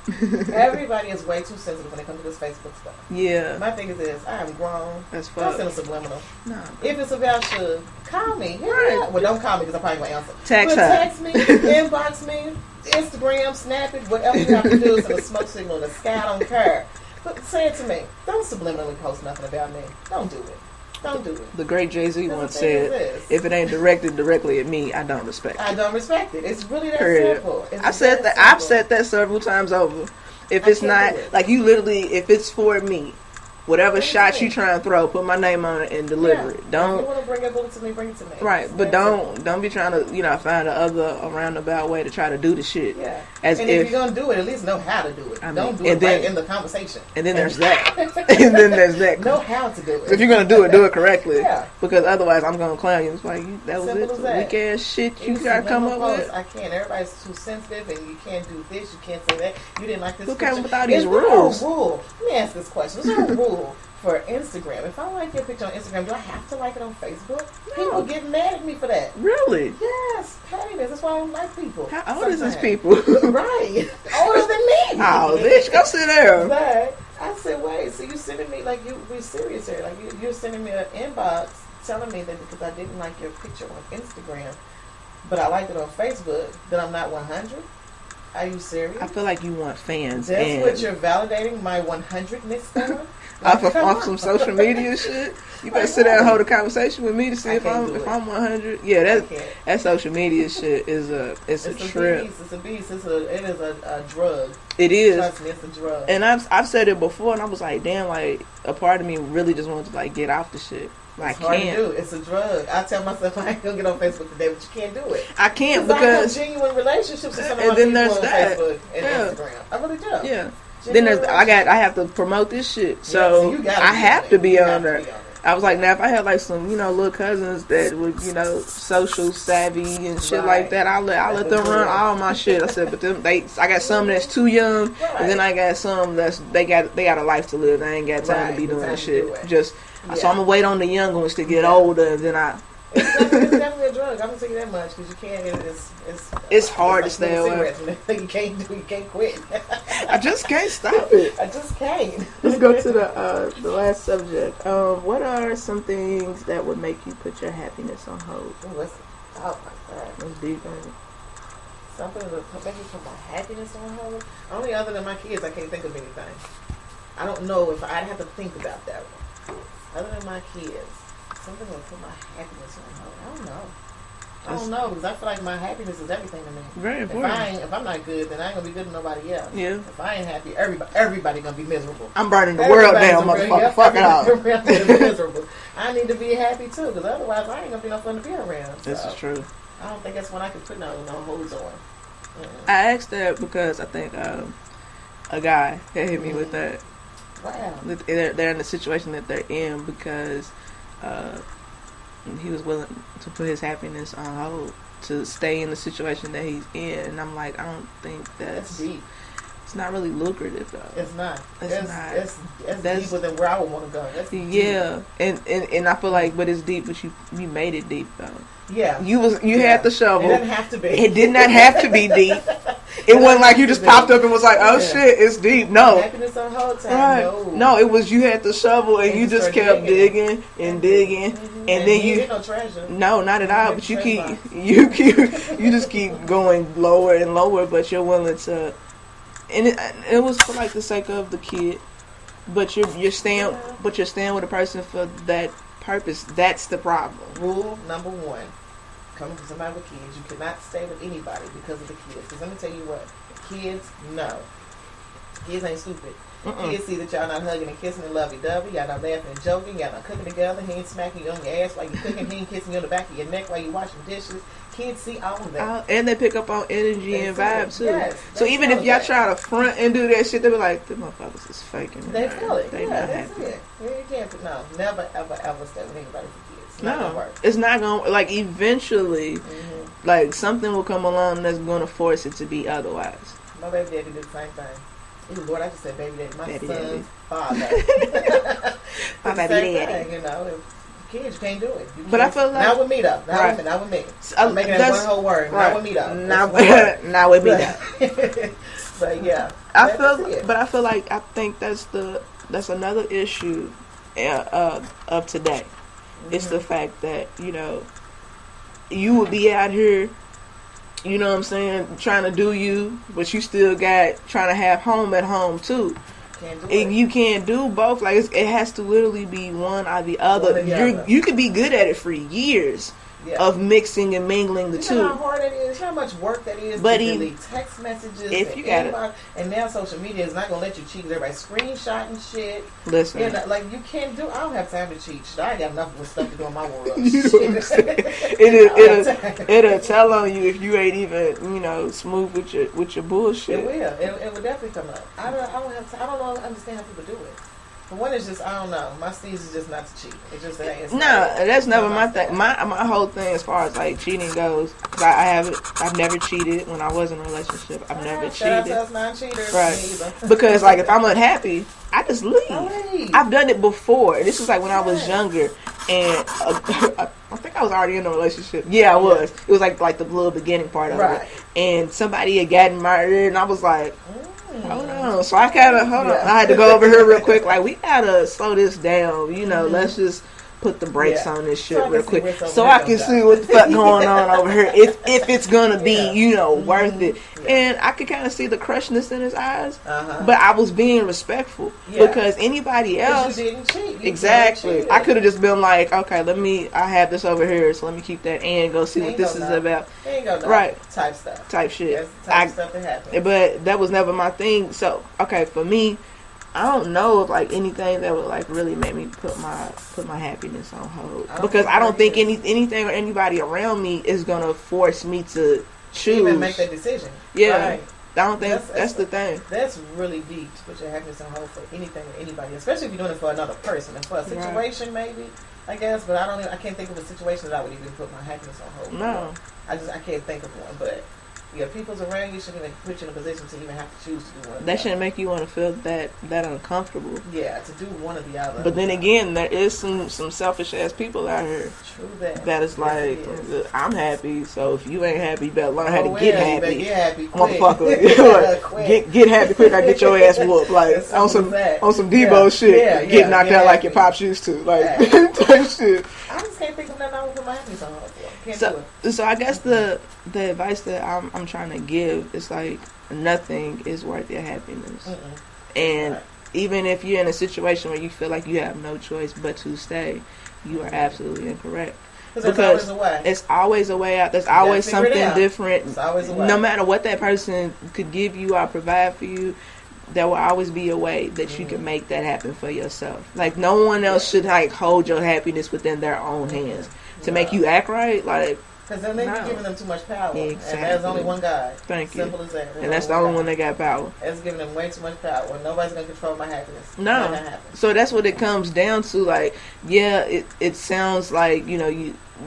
Everybody is way too sensitive when it comes to this Facebook stuff. Yeah. My thing is this. I am grown. That's fun. Don't send a subliminal. No. If it's about you, call me. Right. Well, don't call me because I'm probably going to answer. Text me, inbox me, Instagram, snap it, whatever you have to do. Send a smoke signal in the sky. I don't care. But say it to me. Don't subliminally post nothing about me. Don't do it. Don't do it. The great Jay-Z once said, if it ain't directed directly at me, I don't respect it. I don't respect it. It's really that simple. I've said that several times over. If it's not, like you literally, if it's for me, whatever shot you try and throw, put my name on it and deliver it. Don't. If you want to bring a bullet to me, bring it to me. Right, but don't be trying to find a roundabout way to try to do the shit. Yeah. If you're gonna do it, at least know how to do it. Don't do it right in the conversation. And then there's that. And then there's that. Know how to do it. So if you're gonna do it correctly. Yeah. Because otherwise, I'm gonna clown you. It's like that was it. Weak ass shit you gotta come up with. I can't. Everybody's too sensitive, and you can't do this. You can't say that. You didn't like this. Who came with all these rules? Let me ask this question. Is there a rule for Instagram? If I like your picture on Instagram, do I have to like it on Facebook? No. People get mad at me for that. Really? Yes, pettiness. That's why I don't like people. How old is these people? Right. Older than me. Oh, bitch, go sit there. But I said, wait, so you sending me, like, you be serious here. Like, you're sending me an inbox telling me that because I didn't like your picture on Instagram, but I liked it on Facebook, that I'm not 100? Are you serious? I feel like you want fans. That's what you're validating my 100ness for? Off some social media shit. You better sit down and hold a conversation with me to see if I'm 100. Yeah, that social media shit is a trip. It's a beast. It is a drug. It is. Trust me, it's a drug. And I've said it before, and I was like, damn, like a part of me really just wanted to like get off the shit. It's hard to do. It's a drug. I tell myself I ain't gonna get on Facebook today, but you can't do it. I can't because I have genuine relationships with some of and my then people there's on that. Facebook and Instagram. I really do. Yeah. Then there's I have to promote this shit, so I have to be on there. I was like, now if I had like some, little cousins that were, social savvy and shit like that, I'll let them run all my shit. I said, but I got some that's too young, and then I got some they got a life to live. I ain't got time to be doing this shit. So I'm gonna wait on the young ones to get older, and then It's definitely a drug. I'm gonna tell you that much because you can't. It's hard to stay away. You can't quit. I just can't stop it. I just can't. Let's go to the last subject. What are some things that would make you put your happiness on hold? Oh my God, that's deep, ain't it? Something that would make me put my happiness on hold. Only other than my kids, I can't think of anything. I don't know if I'd have to think about that one. Other than my kids. Something will put my happiness on hold. I don't know because I feel like my happiness is everything to me. Very important. If I'm not good, then I ain't gonna be good to nobody else. Yeah. If I ain't happy, everybody gonna be miserable. I'm burning the world down, motherfucker. Fuck it all. Miserable. I need to be happy too, because otherwise I ain't gonna be no fun to be around. So this is true. I don't think that's one I can put no holds on. I asked that because I think a guy had hit me with that. Wow. They're in the situation that they're in because he was willing to put his happiness on hold to stay in the situation that he's in, and I'm like, I don't think that's deep. It's not really lucrative though. It's not. It's deeper than where I would want to go. That's deep. And I feel like, but it's deep. But you made it deep though. Yeah. You had the shovel. It didn't have to be. It did not have to be deep. It wasn't like you just popped up and was like, oh shit, it's deep. No. Happiness on hold time. Right. No, it was you had the shovel and you just kept digging and digging, and then you get no treasure. No, not at all. But you just keep going lower and lower. But you're willing to, and it was for like the sake of the kid. But you're staying with a person for that purpose. That's the problem. Rule number 1. Coming from somebody with kids, you cannot stay with anybody because of the kids. Because let me tell you what, kids know. Kids ain't stupid. Kids see that y'all not hugging and kissing and lovey-dovey. Y'all not laughing and joking. Y'all not cooking together. He ain't smacking you on your ass while you cooking. He ain't kissing you on the back of your neck while you washing dishes. Kids see all of that. And they pick up on energy and vibe too. Yes, so even if y'all try to front and do that shit, they be like, the motherfuckers is faking. They feel it. They not happy. It. You can't. No, never, ever, ever stay with anybody for kids. It's not gonna like eventually, like something will come along that's gonna force it to be otherwise. My baby daddy did the same thing. Ooh, Lord, I just said baby daddy. My baby son's daddy. father. My baby daddy. Thing, kids, you can't do it. But I feel like not with me though. Not with me. I'm making that one whole word. Right. Not with me though. Not with me though. But yeah, I feel like I think that's another issue of today. It's the fact that you would be out here, you know what I'm saying, trying to do you, but you still got trying to have home at home too. And you can't do both. Like it has to literally be one or the other. You could be good at it for years of mixing and mingling the two. You know how hard that is. How much work that is. But to delete text messages. If you got it, and now social media is not gonna let you cheat. Everybody screenshotting shit. Listen, like you can't do. I don't have time to cheat. I ain't got enough with stuff to do in my world. It'll tell on you if you ain't even smooth with your bullshit. It will. It will definitely come up. I don't have. I don't understand how people do it. But one is just I don't know. My steez is just not to cheat. It just ain't. That's never my thing. My whole thing as far as like cheating goes. I've never cheated when I was in a relationship. I've never cheated. Shout out to us non-cheaters. Right. Because like if I'm unhappy, I just leave. I've done it before. This was like when I was younger, and I think I was already in a relationship. Yeah, I was. It was like the little beginning part of it. And somebody had gotten married, and I was like, hold on. So I kind of, hold on. I had to go over here real quick. Like, we got to slow this down. Let's just put the brakes on this shit real quick. So I can see what the fuck going on over here. If it's going to be, worth it. And I could kind of see the crushness in his eyes. But I was being respectful. Because anybody else. You didn't cheat. Exactly. I could have just been like, okay, I have this over here. So let me keep that and go see what this is about. Ain't go right. Type stuff. Type shit. That's the type of stuff that happens. But that was never my thing. So, okay, for me, I don't know if like anything that would like really make me put my happiness on hold, because I don't think anything or anybody around me is gonna force me to choose. Even make that decision. Yeah. Right. I don't think that's the thing. That's really deep to put your happiness on hold for anything or anybody, especially if you're doing it for another person and for a situation, maybe. I guess, but I can't think of a situation that I would even put my happiness on hold. No, I can't think of one. But yeah, people's around you shouldn't even put you in a position to even have to choose to do one. That shouldn't make you want to feel that uncomfortable. Yeah, to do one or the other. But then again, there is some selfish ass people out here. True that. That is like, I'm happy, so if you ain't happy, you better learn how to get happy. Get happy, motherfucker. get happy quick. I get your ass whooped like on some Debo shit. Get knocked out like your pops used to, like type shit. I just can't think of nothing I would put my happiness on hold for. So I guess the advice that I'm trying to give is like, nothing is worth your happiness. And even if you're in a situation where you feel like you have no choice but to stay, you are absolutely incorrect. Because it's always a way out. There's always something different. It's always a way. No matter what that person could give you or provide for you, there will always be a way that you can make that happen for yourself. Like, no one else should like hold your happiness within their own hands to make you act right. Like, because then they be giving them too much power. Exactly. And there's only one guy. Simple as that. And that's the only one that got power. It's giving them way too much power. Nobody's going to control my happiness. No. So that's what it comes down to. Like, yeah, it sounds like,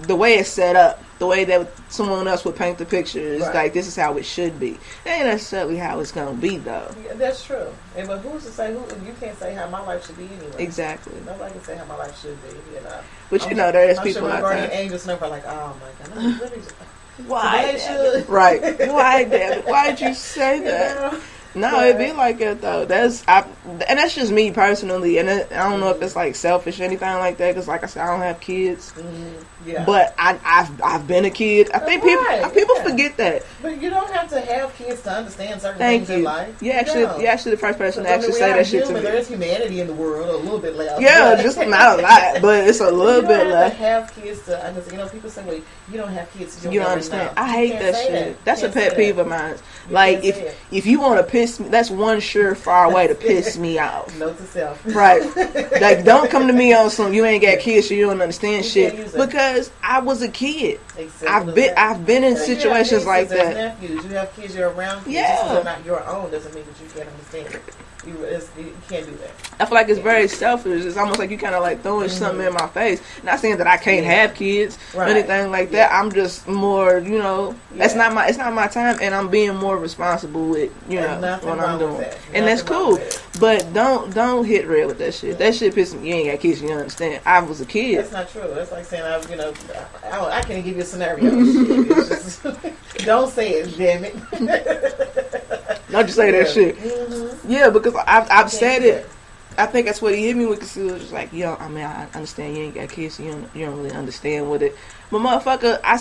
the way it's set up, the way that someone else would paint the picture is like, this is how it should be. That ain't necessarily how it's going to be, though. Yeah, that's true. But who's to say, you can't say how my life should be anyway. Exactly. Nobody can say how my life should be, But there is people out there. I'm sure angels never like, oh my God, why? Right. Why, damn it? Why did you say that? No, it'd be like it though. And that's just me personally. And I don't know if it's like selfish or anything like that. Because like I said, I don't have kids. Yeah. But I've been a kid. I think people forget that. But you don't have to have kids to understand certain things in life. You're actually the first person to actually say that shit to me. There's humanity in the world, a little bit less. Yeah, just not a lot, but it's a little bit less. You don't have to have kids to understand. People say, well, you don't have kids, so you don't understand. I hate that shit. That's a pet peeve of mine. Like, if you want to piss me, that's one surefire way to piss me off. Note to self. Right. Like, don't come to me on some, you ain't got kids, so you don't understand shit. Because I was a kid. Exactly. I've been in situations like that. Nephews. You have kids, you're around kids. Yeah. Just they're not your own doesn't mean that you can't understand it. You can't do that. I feel like it's very selfish. It's almost like you kind of like throwing something in my face. Not saying that I can't have kids or anything like that. I'm just more, it's not my time, and I'm being more responsible with, what I'm doing. And that's cool. But don't hit red with that shit. That shit pisses me. You ain't got kids, you understand. I was a kid. That's not true. That's like saying I can't give you a scenario. It's just, don't say it, damn it. Don't just say that shit. Yeah, because I've said it. I think that's what he hit me with, because he was just like, I understand you ain't got kids, so you don't really understand what it. But motherfucker, I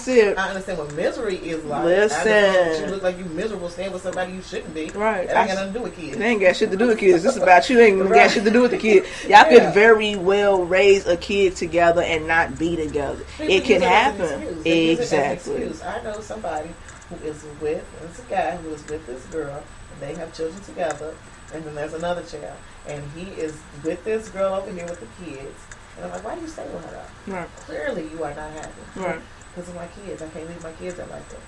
understand what misery is like. Listen. You look like you miserable staying with somebody you shouldn't be. Right. That ain't got nothing to do with kids. It ain't got shit to do with kids. This is about you. Ain't got shit to do with the kid. Y'all could very well raise a kid together and not be together. It can happen. Exactly. I know somebody who is it's a guy who is with this girl, and they have children together, and then there's another child, and he is with this girl over here with the kids. And I'm like, why do you stay with her? Right. Clearly you are not happy. Right. Because of my kids. I can't leave my kids out like that.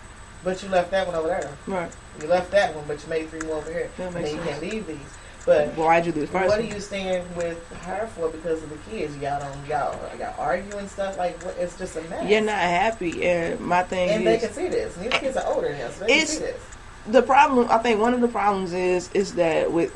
But you left that one over there. Right. You left that one, but you made 3 more over here. That and makes then you sense. can't leave these. But why'd you do the first what one? do you stand with her for because of the kids? Y'all argue and stuff like what? It's just a mess. You're not happy, and my thing and they can see this. And these kids are older than us, so they can see this. The problem, I think, one of the problems is that with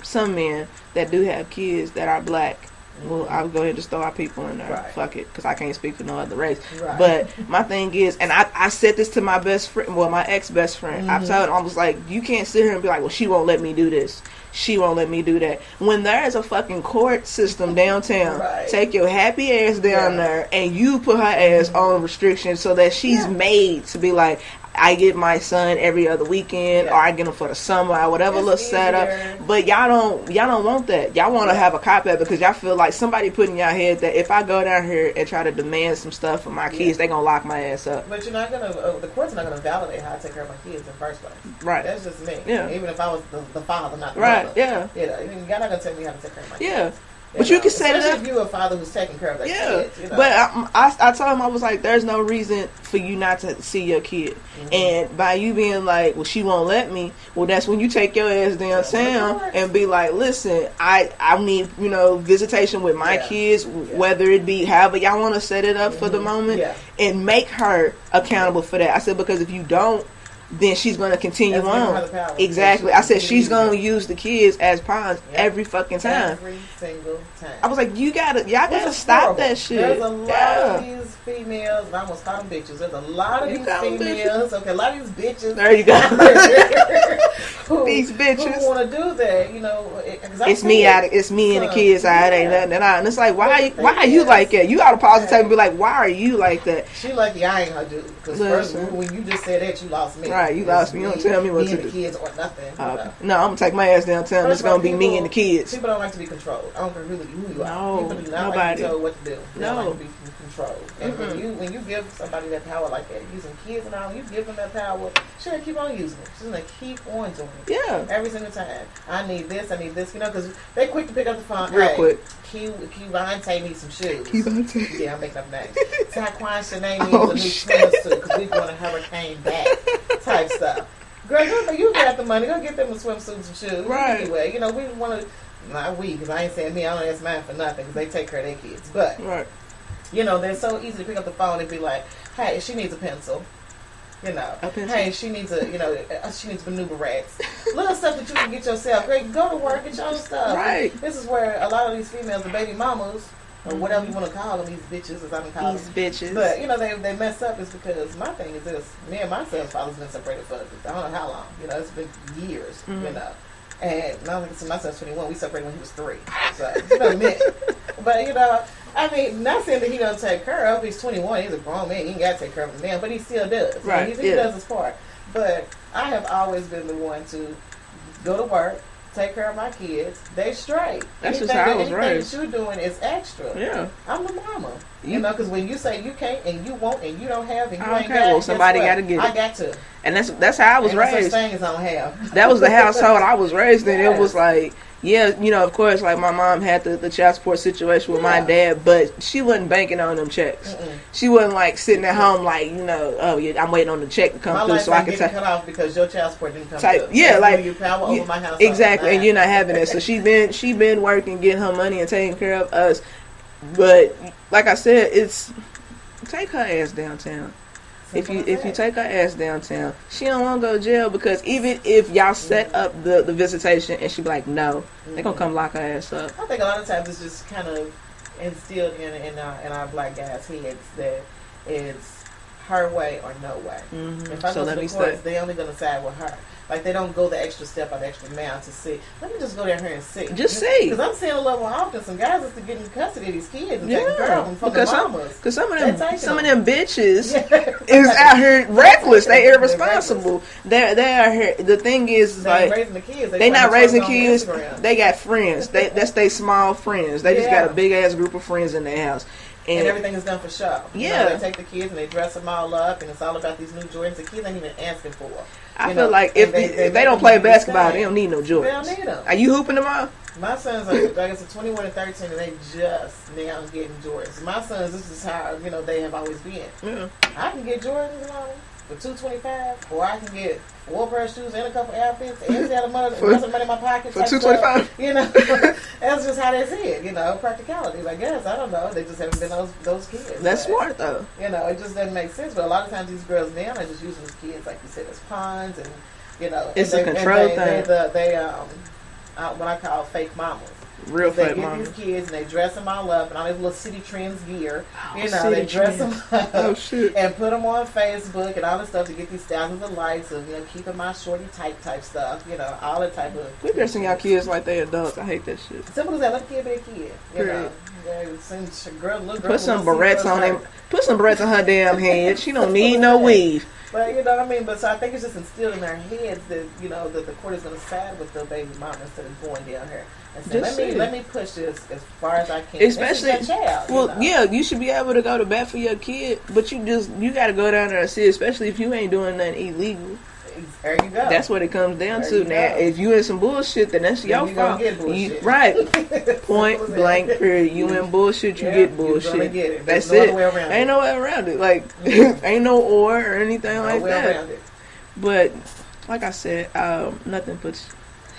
some men that do have kids that are black. Well, I'll go ahead and just throw our people in there. Right. Fuck it, because I can't speak for no other race. Right. But my thing is, and I said this to my best friend, my ex-best friend. I told him, I was like, you can't sit here and be like, well, she won't let me do this. She won't let me do that. When there is a fucking court system downtown, take your happy ass down there, and you put her ass on restrictions so that she's made to be like, I get my son every other weekend, or I get him for the summer, or whatever little setup. But y'all don't want that. Y'all want to have a cop out because y'all feel like somebody put in y'all head that if I go down here and try to demand some stuff from my kids, they gonna lock my ass up. But you're not gonna. The court's not gonna validate how I take care of my kids in the first place. Right. That's just me. Yeah. Even if I was the father, not the right. mother. Yeah. You know, you're not gonna tell me how to take care of my kids. Yeah. But you can set it up. If you're a father who's taking care of their kids. You know? But I told him, I was like, there's no reason for you not to see your kid. And by you being like, well, she won't let me, well, that's when you take your ass downtown and be like, listen, I need, visitation with my kids, whether it be however y'all want to set it up for the moment, and make her accountable for that. I said, because if you don't, then she's going to continue on. Exactly. I said she's going to use the kids as pawns every fucking time. Every single time. I was like, y'all gotta stop that shit. There's a lot of these females, and I almost call them bitches. There's a lot of these females. Okay, a lot of these bitches. There you go. These bitches who want to do that, It's me and the kids side. Ain't nothing. And it's like, why are you like that? You gotta pause the tape and be like, why are you like that? She lucky I ain't her dude. Because first, when you just said that, you lost me. Right, you lost me. You don't tell me what to do. The kids or nothing. No, I'm gonna take my ass downtown. It's gonna be me and the kids. People don't like to be controlled. I don't care who you are. No, people do not nobody. like to tell what to do. They No. like to be controlled. And when you give somebody that power like that, using kids and all, you give them that power, she's gonna keep on using it. She's gonna keep on doing it. Yeah. Every single time. I need this, because they quick to pick up the phone. Real quick. Kevontae needs some shoes. Kevontae. Yeah, I'm making up names. Taquan Shanae needs a new swimsuit because we're going to hurricane back type stuff. Girl, you got the money. Go get them a swimsuit and some shoes. Right. Anyway, we want to, not we, because I ain't saying me, I don't ask mine for nothing because they take care of their kids. But, right. They're so easy to pick up the phone and be like, hey, she needs a pencil. Hey, she needs she needs maneuver racks. Little stuff that you can get yourself. Great, go to work, get your own stuff. Right. This is where a lot of these females, the baby mamas, or whatever you want to call them, these bitches, as I'm calling them. These bitches. But, they mess up is because my thing is this. Me and my son's father's been separated for, I don't know how long. It's been years, And now, like, my son's 21. We separated when he was 3. So, it's been a minute. But, not saying that he doesn't take care of. He's 21. He's a grown man. He ain't got to take care of a man, but he still does. Right. He does his part. But I have always been the one to go to work, take care of my kids. They straight. That's just how I was raised. Anything that you're doing is extra. Yeah. I'm the mama. Because when you say you can't and you won't and you don't have and you ain't got, well, somebody got to get it. I got to. And that's how I was raised. Ain't no such thing as I don't have. That was the household I was raised in. Yes. It was like, of course, like my mom had the child support situation with my dad, but she wasn't banking on them checks. She wasn't like sitting at home like, I'm waiting on the check to come through so I can cut off because your child support didn't come through. Yeah, like you power over my household. Exactly, and you're not having it. So she been working, getting her money and taking care of us. But like I said, it's take her ass downtown. If you take her ass downtown, she don't want to go to jail because even if y'all set up the visitation and she be like no, they gonna come lock her ass up. I think a lot of times it's just kind of instilled in our black guys' heads that it's her way or no way. If I go to the courts, they only gonna side with her. Like they don't go the extra step or the extra mile to see. Let me just go down here and see. Just see. Because I'm seeing a little more often some guys is to get in custody of these kids and taking care of them from the mamas. Because some of them bitches is out here reckless. They irresponsible. They're out here. The thing is, they ain't raising the kids. They not raising kids. They got friends. That's they small friends. They just got a big ass group of friends in their house. And everything is done for show. They take the kids and they dress them all up, and it's all about these new Jordans. The kids ain't even asking for them. I feel like if they don't play basketball, they don't need no Jordans. They don't need them. Are you hooping them out? My sons are, like I said, 21 and 13, and they just now getting Jordans. My sons, this is how they have always been. Yeah. I can get Jordans for $225, or I can get 4 pair of shoes and a couple outfits, and have money in my pocket for $225. That's just how they see it. Practicalities. I guess I don't know. They just haven't been those kids. That's smart though. It just doesn't make sense. But a lot of times these girls now are just using the kids, like you said, as pawns, and it's a control thing. They what I call fake mamas. Real fake mamas. They get these kids and they dress them all up and all these little City Trends gear. They dress them up and put them on Facebook and all this stuff to get these thousands of likes of keeping my shorty type stuff. All that type of. Quit dressing y'all kids like they adults. I hate that shit. Simple as that. Let the kid be a kid. Little girl, put some barrettes on him. Put some barrettes on her damn head. She don't need no weave. But you know what I mean. But so I think it's just instilled in their heads that you know that the court is going to side with the baby mama instead of going down here and say, let me push this as far as I can. Especially, child, well, you know? Yeah, you should be able to go to bat for your kid, but you got to go down there and see, especially if you ain't doing nothing illegal. There you go. That's what it comes down to. Now, if you in some bullshit, then that's your fault. Right. Point blank, period. You in bullshit, you get bullshit. Get it. That's no it. Ain't no way around it. Like, ain't no or anything like that. But, like I said, nothing puts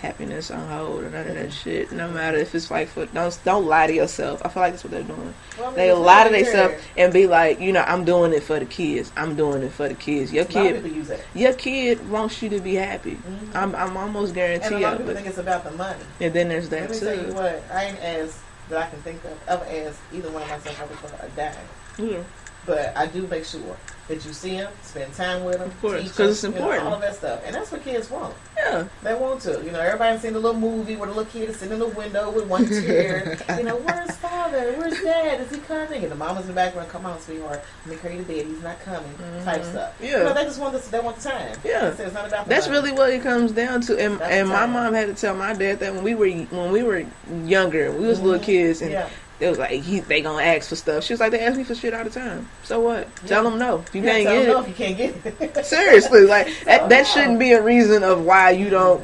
happiness on hold or none of that shit. No matter if it's like don't lie to yourself. I feel like that's what they're doing. Well, I mean, they lie to themselves and be like, you know, I'm doing it for the kids. I'm doing it for the kids. Your kid wants you to be happy. Mm-hmm. I'm almost guaranteed. And a lot of people think it's about the money. And then there's that too. Let me tell you what, I ain't asked that I can think of ever asked either one of myself ever for a dime. Yeah. But I do make sure that you see them, spend time with them, of course, because it's important. All of that stuff, and that's what kids want. Yeah, they want to. You know, everybody's seen the little movie where the little kid is sitting in the window with one chair. You know, where's father? Where's dad? Is he coming? And the mama's in the background. Come on, sweetheart. Let me carry you to bed. He's not coming. Mm-hmm. Type stuff. Yeah, you know, they just want this. They want the time. Yeah, it's not about. That's really what it comes down to. And my mom had to tell my dad that when we were younger, we was little kids, and it was like they gonna ask for stuff. She was like, they ask me for shit all the time. So what? Yeah. Tell them no. If you can't get it. No if you can't get it. Seriously, like that shouldn't be a reason of why you don't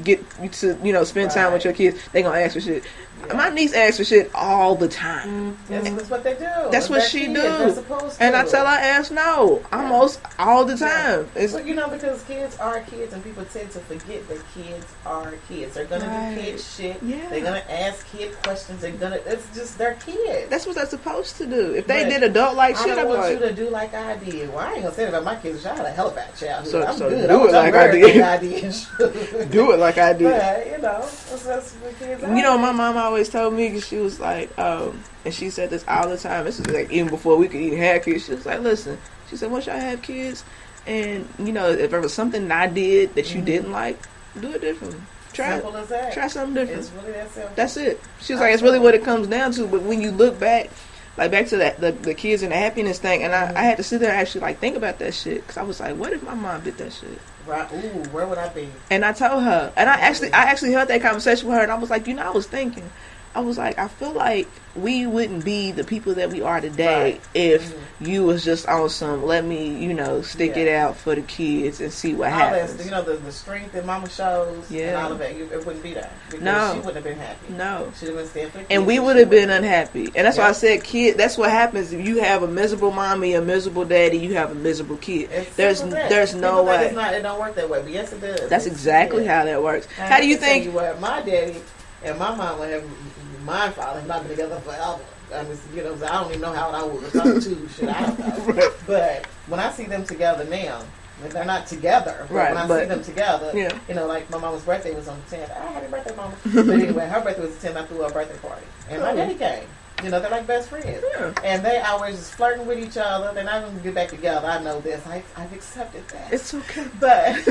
get to spend time with your kids. They gonna ask for shit. Yeah. My niece asks for shit all the time. That's what they do. That's what she do. And I tell her ask no almost all the time. Yeah. Well, because kids are kids, and people tend to forget that kids are kids. They're gonna do kid shit. Yeah. They're gonna ask kid questions. It's just they're kids. That's what they're supposed to do. If they did adult like shit, I want you to do like I did. Well, I ain't gonna say that about my kids. I had a hell of a childhood. So good. Do it like I did. Do it like I did. But that's what kids are. My mom always told me, because she was like, and she said this all the time. This is like even before we could even have kids. She was like, listen, she said, once y'all have kids, and if there was something I did that you didn't like, do it differently. Simple as that. Try something different. It's really that simple. That's it. She was like, it's really what it comes down to. But when you look back, like back to that the kids and the happiness thing, and I had to sit there and actually like think about that shit, because I was like, what if my mom did that shit? Right. Ooh, where would I be? And I told her, and I actually had that conversation with her, and I was like, I was thinking, I was like, I feel like we wouldn't be the people that we are today if you was just on some, let me, stick it out for the kids and see what happens. The strength that mama shows and all of that, it wouldn't be there. Because she wouldn't have been happy. No. She would have been staying for kids. And we would have been unhappy. And that's why I said, that's what happens if you have a miserable mommy, a miserable daddy, you have a miserable kid. There's no way. It don't work that way, but yes it does. That's exactly how that works. How do you think? Tell you what, my daddy and my mom would have, my father have not been together forever. I mean, I don't even know how I was. I'm too shit. I don't know. Right. But when I see them together now, they're not together. But when I see them together, like my mama's birthday was on the 10th. Oh, happy birthday, mama. But anyway, her birthday was the 10th. I threw her a birthday party, and my daddy came. They're like best friends. Yeah. And they always just flirting with each other. They're not going to get back together. I know this. I've accepted that. It's okay. But,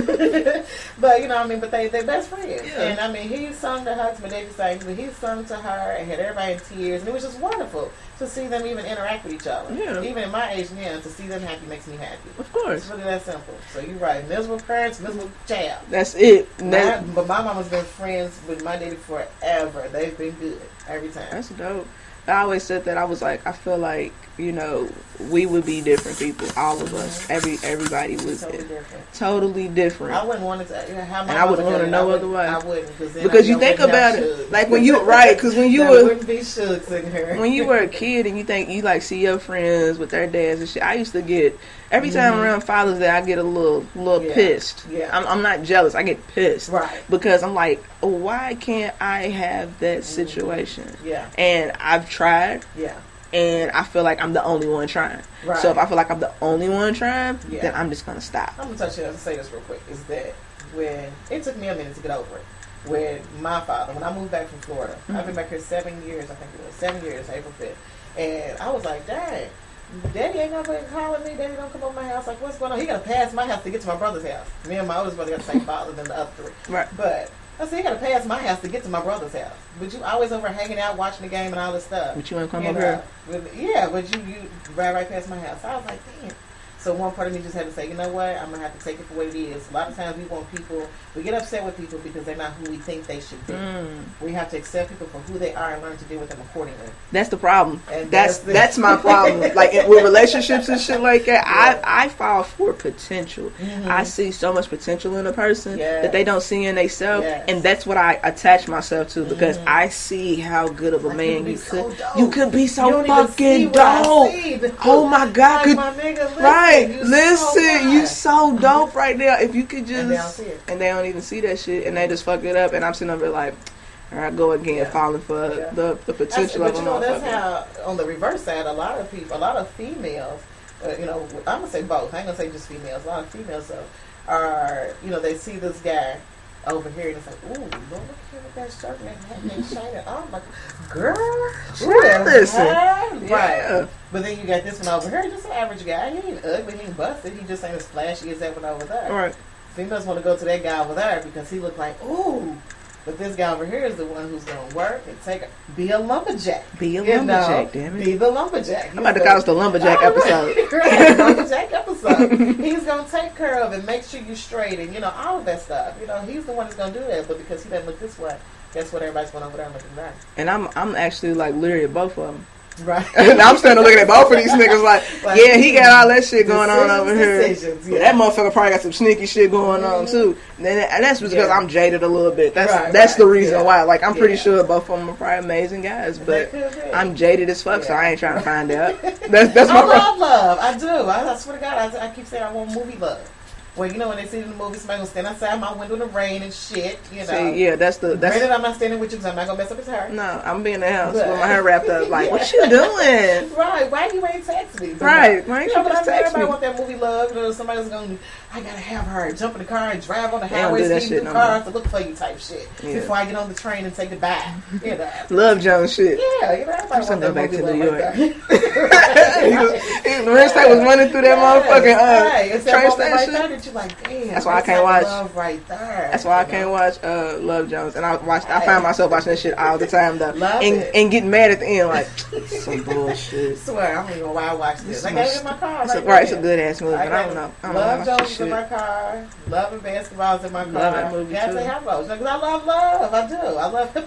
but they're best friends. Yeah. And, he sung to her, to my daddy sang, but he sung to her and had everybody in tears. And it was just wonderful to see them even interact with each other. Yeah. Even at my age now, to see them happy makes me happy. Of course. It's really that simple. So you're right. Miserable parents, miserable child. That's it. But my mama's been friends with my daddy forever. They've been good every time. That's dope. I always said that. I was like, I feel like, we would be different people. All of us. Everybody was totally different. I wouldn't want to, and I wouldn't want to know other way. I wouldn't. Because you think about it, like when you, because when you wouldn't be shucks in her. When you were a kid and you think, you like see your friends with their dads and shit, I used to get, every time around Father's Day, I get a little pissed. Yeah. I'm not jealous. I get pissed. Right. Because I'm like, why can't I have that situation? Yeah. And I've tried. Yeah. And I feel like I'm the only one trying. Right. So if I feel like I'm the only one trying, then I'm just going to stop. I'm going to say this real quick, is that when, it took me a minute to get over it. When my father, when I moved back from Florida, I've been back here 7 years, I think it was 7 years, April 5th. And I was like, dang, Daddy ain't never calling me. Daddy don't come over my house. Like, what's going on? He got to pass my house to get to my brother's house. Me and my oldest brother got the same father than the other three. Right. But I said, you got to pass my house to get to my brother's house. But you always over hanging out, watching the game and all this stuff. But you want to come over here? Yeah, but you ride right past my house. I was like, damn. So one part of me just had to say, you know what, I'm going to have to take it for what it is. A lot of times we get upset with people because they're not who we think they should be. We have to accept people for who they are and learn to deal with them accordingly. That's the problem. And that's my problem. Like with relationships and shit like that, I fall for potential. I see so much potential in a person that they don't see in themselves, and that's what I attach myself to because I see how good of a man you could. You could be so fucking dope. Oh my God, like my nigga, listen, you so dope right now. If you could just, and they don't even see that shit, and they just fuck it up, and I'm sitting over like, all right, go again, falling for the potential of them. But that's how, on the reverse side, a lot of females, I'm gonna say both. I ain't gonna say just females. A lot of females are, they see this guy over here and it's like, ooh, look here with that shirt and that hat and that shining. Oh my girl, listen, right? But then you got this one over here, just an average guy. He ain't ugly, he ain't busted. He just ain't as flashy as that one over there. Right. Females want to go to that guy over there because he look like, ooh. But this guy over here is the one who's going to work and be a lumberjack. Be a lumberjack, damn it. Be the lumberjack. I'm about to call this the lumberjack episode. Right, lumberjack episode. He's going to take care of it, make sure you're straight, and, all of that stuff. He's the one that's going to do that, but because he doesn't look this way, guess what? Everybody's going over there and looking back. And I'm actually, like, literally at both of them. Right. And I'm standing looking at both of these niggas like he got all that shit going on over here. But that motherfucker probably got some sneaky shit going on too. And that's because I'm jaded a little bit. That's the reason why. Like I'm pretty sure both of them are probably amazing guys, but I'm jaded as fuck, so I ain't trying to find out. That's my love. I do. I swear to God, I keep saying I want movie love. Well, when they see it in the movie, somebody gonna stand outside my window in the rain and shit, See, that's granted, I'm not standing with you because I'm not gonna mess up his hair. No, I'm being in the house with my hair wrapped up. Like, what you doing? Right? Why you ain't text me? Right? Why ain't you just text me? Everybody want that movie love. Somebody's gonna, I gotta have her jump in the car and drive on the highway, speeding through cars to look for you type shit before I get on the train and take it back. Love Jones shit. Yeah, everybody want that back movie to New love. Lorenz was running through that motherfucking train station. That you like, damn. That's why I can't watch. Love right there. That's why I can't watch Love Jones, and I find myself watching that shit all the time though, and getting mad at the end like some bullshit. I swear, I don't even know why I watch this. I got it in my car. It's a good ass movie, but I don't know. Love Jones is in my car. Love and Basketball is in my car. Love that movie too. Because I love love. I do. I love hip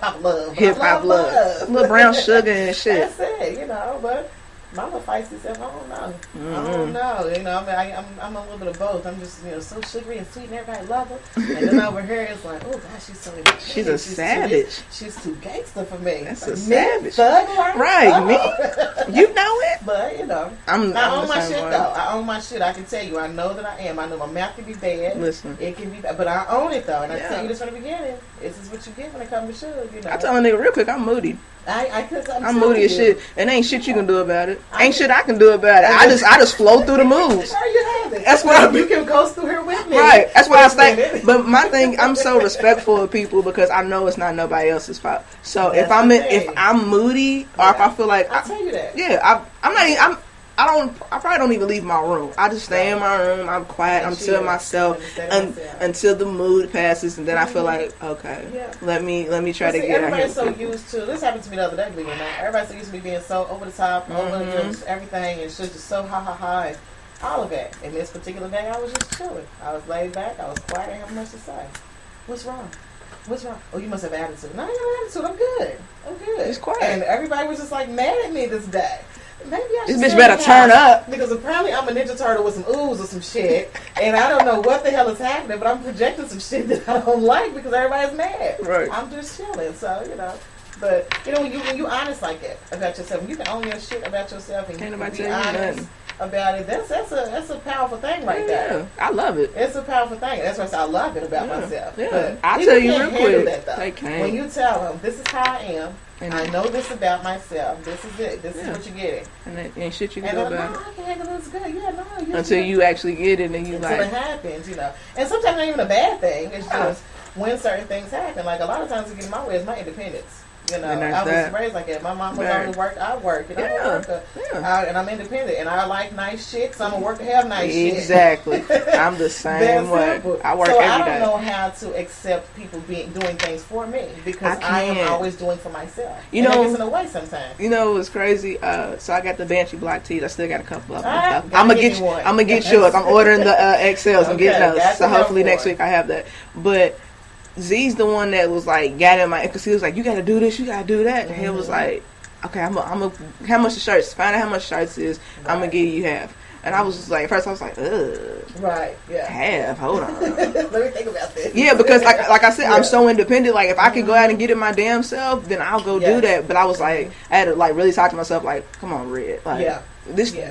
hop love. Little brown sugar and shit. That's it, but. Mama fights herself. I don't know. I don't know. I'm a little bit of both. I'm just, so sugary and sweet, and everybody love her. And then over here, it's like, oh gosh, she's so. She's a savage. She's too gangster for me. That's a savage. Thug life. Right, me. You know it. But I own my shit though. I own my shit. I can tell you. I know that I am. I know my mouth can be bad. Listen, it can be bad, but I own it though. And I tell you this from the beginning. This is what you get when it comes to sugar. I tell a nigga real quick, I'm moody. I'm moody as shit, and ain't shit you can do about it. Ain't shit I can do about it. I just flow through the moves. There you have it. That's what you can go through here with me. Right. That's why I say. But my thing, I'm so respectful of people because I know it's not nobody else's fault. So if I'm moody or if I feel like I'll tell you that. Yeah, I probably don't even leave my room. I just stay in my room. I'm quiet. I'm to myself until the mood passes, and then I feel like, okay, let me try to get out here. Everybody's so used to this. Happened to me the other day, believe it or not. Everybody's so used to me being so over the top, over just everything, and it's just so ha ha ha, and all of that. And this particular day, I was just chilling. I was laid back. I was quiet. I didn't have much to say. What's wrong? What's wrong? Oh, you must have attitude. No, I ain't got attitude. I'm good. It's quiet. And everybody was just like mad at me this day. Maybe I should this bitch better turn up. Because apparently I'm a Ninja Turtle with some ooze or some shit. And I don't know what the hell is happening, but I'm projecting some shit that I don't like because everybody's mad. Right. I'm just chilling. So, But, when you honest like that about yourself, when you can own your shit about yourself and you can be honest about it, that's a powerful thing right there. I love it. It's a powerful thing. That's why I say I love it about myself. Yeah. But I'll tell you real quick. They can't. When you tell them, this is how I am, and I know this about myself. This is it. This is what you're getting. And shit you can do about it. I can handle this good. Yeah, no. Until you actually get it and you Until it happens, And sometimes it's not even a bad thing. It's just when certain things happen. Like a lot of times, to get in my way is my independence. You know, And I was that. raised like that. My mom was Right. only work, I work, and I'm a Yeah. worker. Yeah. And I'm independent, and I like nice shit, so I'm gonna work to have nice shit. Exactly. I'm the same That's way. simple. I work so every I don't day. know how to accept people doing things for me because I I am can't. always doing for myself. You and know- that gets in the way sometimes. You know what's crazy? So I got the Banshee block tees. I still got a couple of them. All right, I'm gotta gonna get get me you. one. I'm gonna get yours. I'm ordering the XLs. I'm Okay, getting those. got So to have hopefully next one. week I have that. But Z's the one that was like got in my, because he was like, you gotta do this, you gotta do that, and he was like, okay, I'm a how much the shirts? Find out how much shirts is. I'm gonna Right. give you half. And I was just like, at first I was like, ugh, Right, yeah. half. Hold on. Let me think about this. Yeah, because like I said, Yeah. I'm so independent. Like if I could go out and get it my damn self, then I'll go do Yes. that. But I was like, I had to like really talk to myself. Like, come on, Red. Like, Yeah.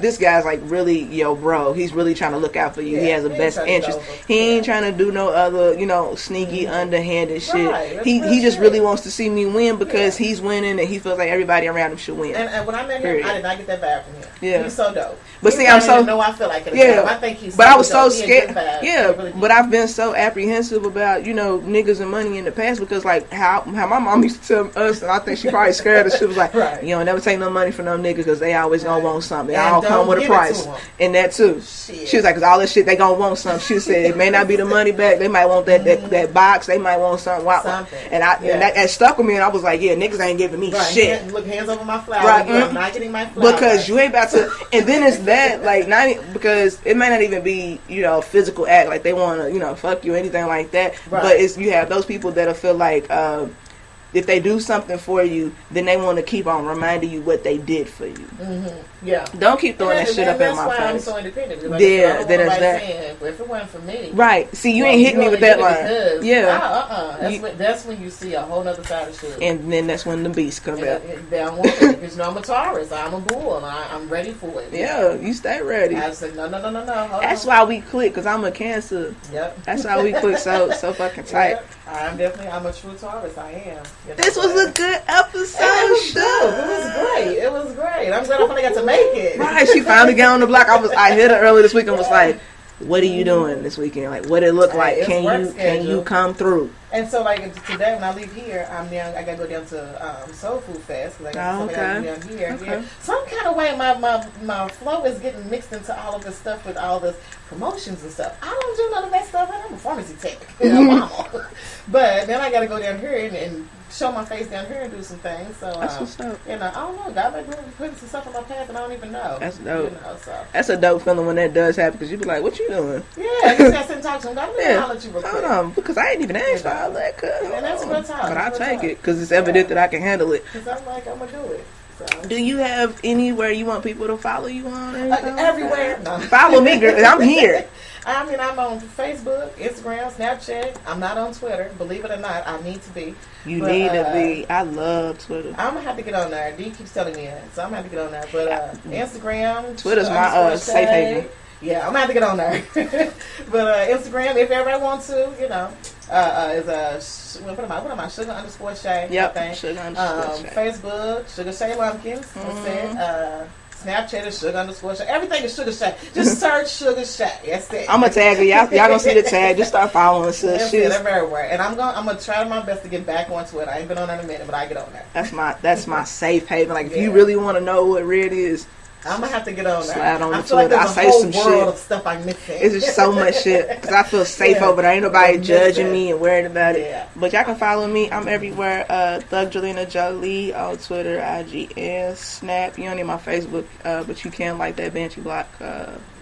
this guy's like really yo bro. He's really trying to look out for you. He Yeah, has the he ain't best trying to interest. go for- He ain't yeah. trying to do no other sneaky underhanded shit. Right, that's He real just shit. really wants to see me win because Yeah. he's winning and he feels like everybody around him should win. And when I met him, Period. I did not get that vibe from him. Yeah. He's so dope. But He see, I'm probably so- didn't know I feel like it. Yeah. I think he's. But I was so dope. He a scared. good vibe. Yeah, He really but I've been so apprehensive about niggas and money in the past because like how my mom used to tell us, and I think she probably scared us. She was like, Right. never take no money from no niggas because they always gonna want something. They And all don't come with a give it to price, 'em. and that too. Shit. She was like, cause all this shit they gonna want something. She said it may not be the money back. They might want that box. They might want something. Something. And that stuck with me, and I was like, yeah, niggas ain't giving me Right. shit. Hands over my flower. Right. I'm not getting my flower. Because you ain't about to, and then it's that like because it might not even be a physical act like they want to fuck you or anything like that. Right. But it's you have those people that'll feel like if they do something for you, then they want to keep on reminding you what they did for you. Mm-hmm. Yeah. Don't keep throwing that shit up in my That's why I'm face. so independent. Because Yeah, I don't want then it's nobody that. saying, well, if it wasn't for me. Right. See, you well, ain't hitting me with that only line. did it because- Yeah. That's when you see a whole other side of shit. And then that's when the beast come out. They don't want it because I'm a Taurus. I'm a bull, and I'm ready for it. Yeah, you stay ready. I said no. Hold That's on. why we click, because I'm a Cancer. Yep. That's why we click so fucking tight. Yep. I'm a true Taurus. I am. This was a good episode. It was dope. It was great. I'm glad I finally got to make it. Right, she finally got on the block. I hit her earlier this week and was like, "What are you doing this weekend? Like, what it look like? It's Can work you schedule. come through?" And so, like today, when I leave here, I gotta go down to Soul Food Fest because I got something I gotta do down here. Okay. Yeah. Some kind of way, my flow is getting mixed into all of this stuff with all this promotions and stuff. I don't do none of that stuff. I'm a pharmacy tech, but then I gotta go down here and show my face down here and do some things. So That's what's up. I don't know. God might be putting some stuff on my path and I don't even know. That's dope. So That's a dope feeling when that does happen, because you be like, "What you doing?" yeah, you just sit and talk to him. God, let me Yeah. holler at you real quick. Hold on, because I ain't even asked for all that. And that's real talk. But I That's real take talk. it because it's evident that I can handle it. Because I'm like, I'm gonna do it. So. Do you have anywhere you want people to follow you on? or anything like Everywhere. that? No. Follow me, girl. I'm here. I mean, I'm on Facebook, Instagram, Snapchat. I'm not on Twitter. Believe it or not, I need to be. You But, need to be. I love Twitter. I'm gonna have to get on there. D keeps telling me that, so I'm gonna have to get on there. But Instagram, Twitter's my _Shay. safe haven. Yeah, I'm gonna have to get on there. But Instagram, if everybody wants to, is what am I? Sugar _Shay. Yep. I think. Sugar _Shay. Facebook, Sugar Shay Lumpkins. Mm-hmm. That's it. Snapchat is Sugar _Shay. Everything is Sugar Shay. Just search Sugar Shay. That's it. I'm gonna tag her. Y'all gonna see the tag. Just start following us. That's She's- it, everywhere. And I'm gonna try my best to get back on Twitter. I ain't been on there in a minute, but I get on there. That's my safe haven. Like if you Yeah. really want to know what Red is, I'm gonna have to get on there. Slide on I the feel like Twitter. there's I a say whole some world shit. of stuff I'm missing. it's just so much shit because I feel safe Yeah. over there. Ain't nobody I'm judging missing. me and worried about it. Yeah. But y'all can follow me. I'm everywhere. Thug Jelena Jolie on Twitter, IG, and Snap. You don't need my Facebook, but you can like that Banshee Block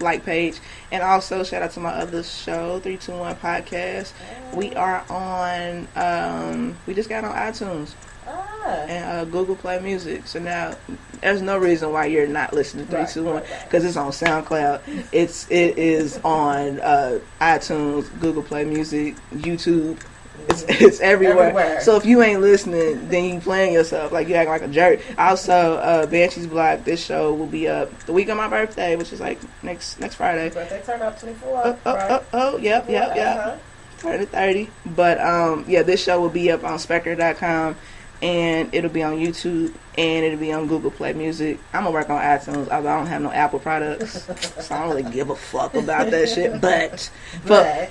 like page. And also shout out to my other show, 321 Podcast. We are on. We just got on iTunes and Google Play Music. So now there's no reason why you're not listening to 321 because it's on SoundCloud. It is on iTunes, Google Play Music, YouTube. It's everywhere. So if you ain't listening, then you playing yourself like you acting like a jerk. Also, Banshee's Block. This show will be up the week of my birthday, which is like next Friday. Birthday turned up 24. Yep. Turning 30. But yeah, this show will be up on Specker.com. And it'll be on YouTube, and it'll be on Google Play Music. I'm gonna work on iTunes, although I don't have no Apple products, so I don't really give a fuck about that shit. But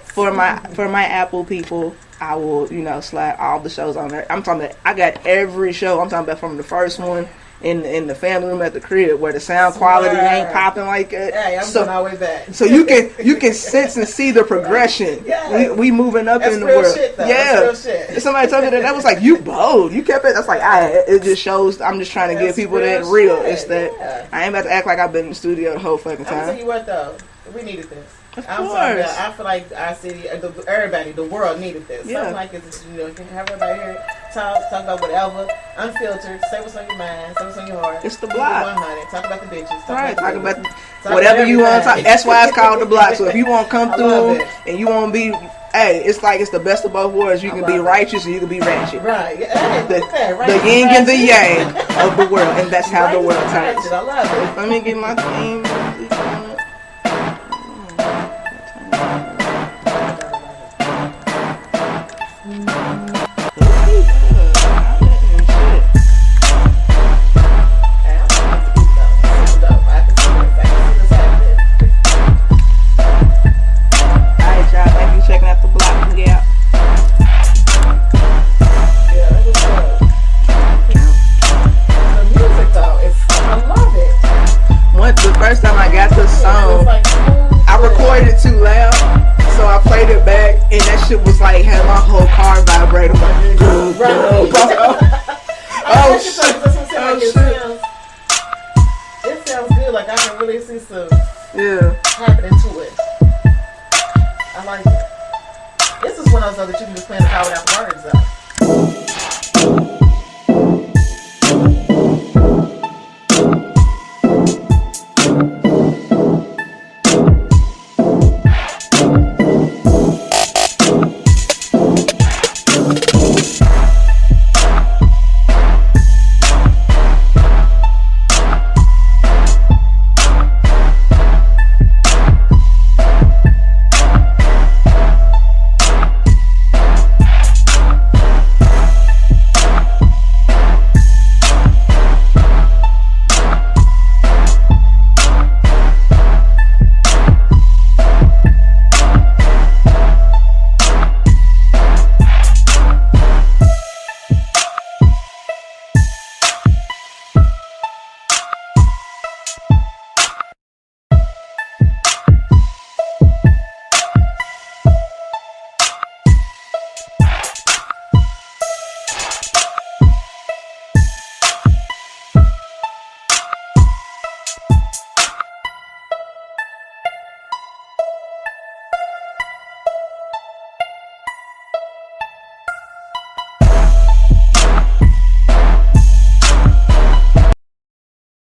for my Apple people, I will, slide all the shows on there. I'm talking about, I got every show. I'm talking about from the first one in the family room at the crib where the sound quality ain't popping like that. Hey, I'm going all the way back. So you can sense and see the progression. Yeah. We moving up in the real world. Shit, though. Yeah. That's real shit. Somebody told me that was like, you bold. You kept it. That's like, it just shows. I'm just trying to give people that real. It's that I ain't about to act like I've been in the studio the whole fucking time. I'm tell you what though, we needed this. Of I'm course. sorry, I feel like our city, everybody, the world needed this. Yeah. Something like this, you can have everybody here talk about whatever, unfiltered, say what's on your mind, say what's on your heart. It's the block. 100. Talk about the bitches. Talk about whatever you want to talk. That's why it's called the block. So if you want to come through and you want to be, it's like it's the best of both worlds. You can be righteous and you can be ratchet. Right. The yin and the yang of the world, and that's how the world turns. I love it. Let me get my game. First time I got the song, I recorded it too loud, so I played it back, and that shit was like had my whole car vibrating. Oh shit! It sounds good. Like I can really see some happening to it. I like it. This is one of those that you can just play in the car without the words up.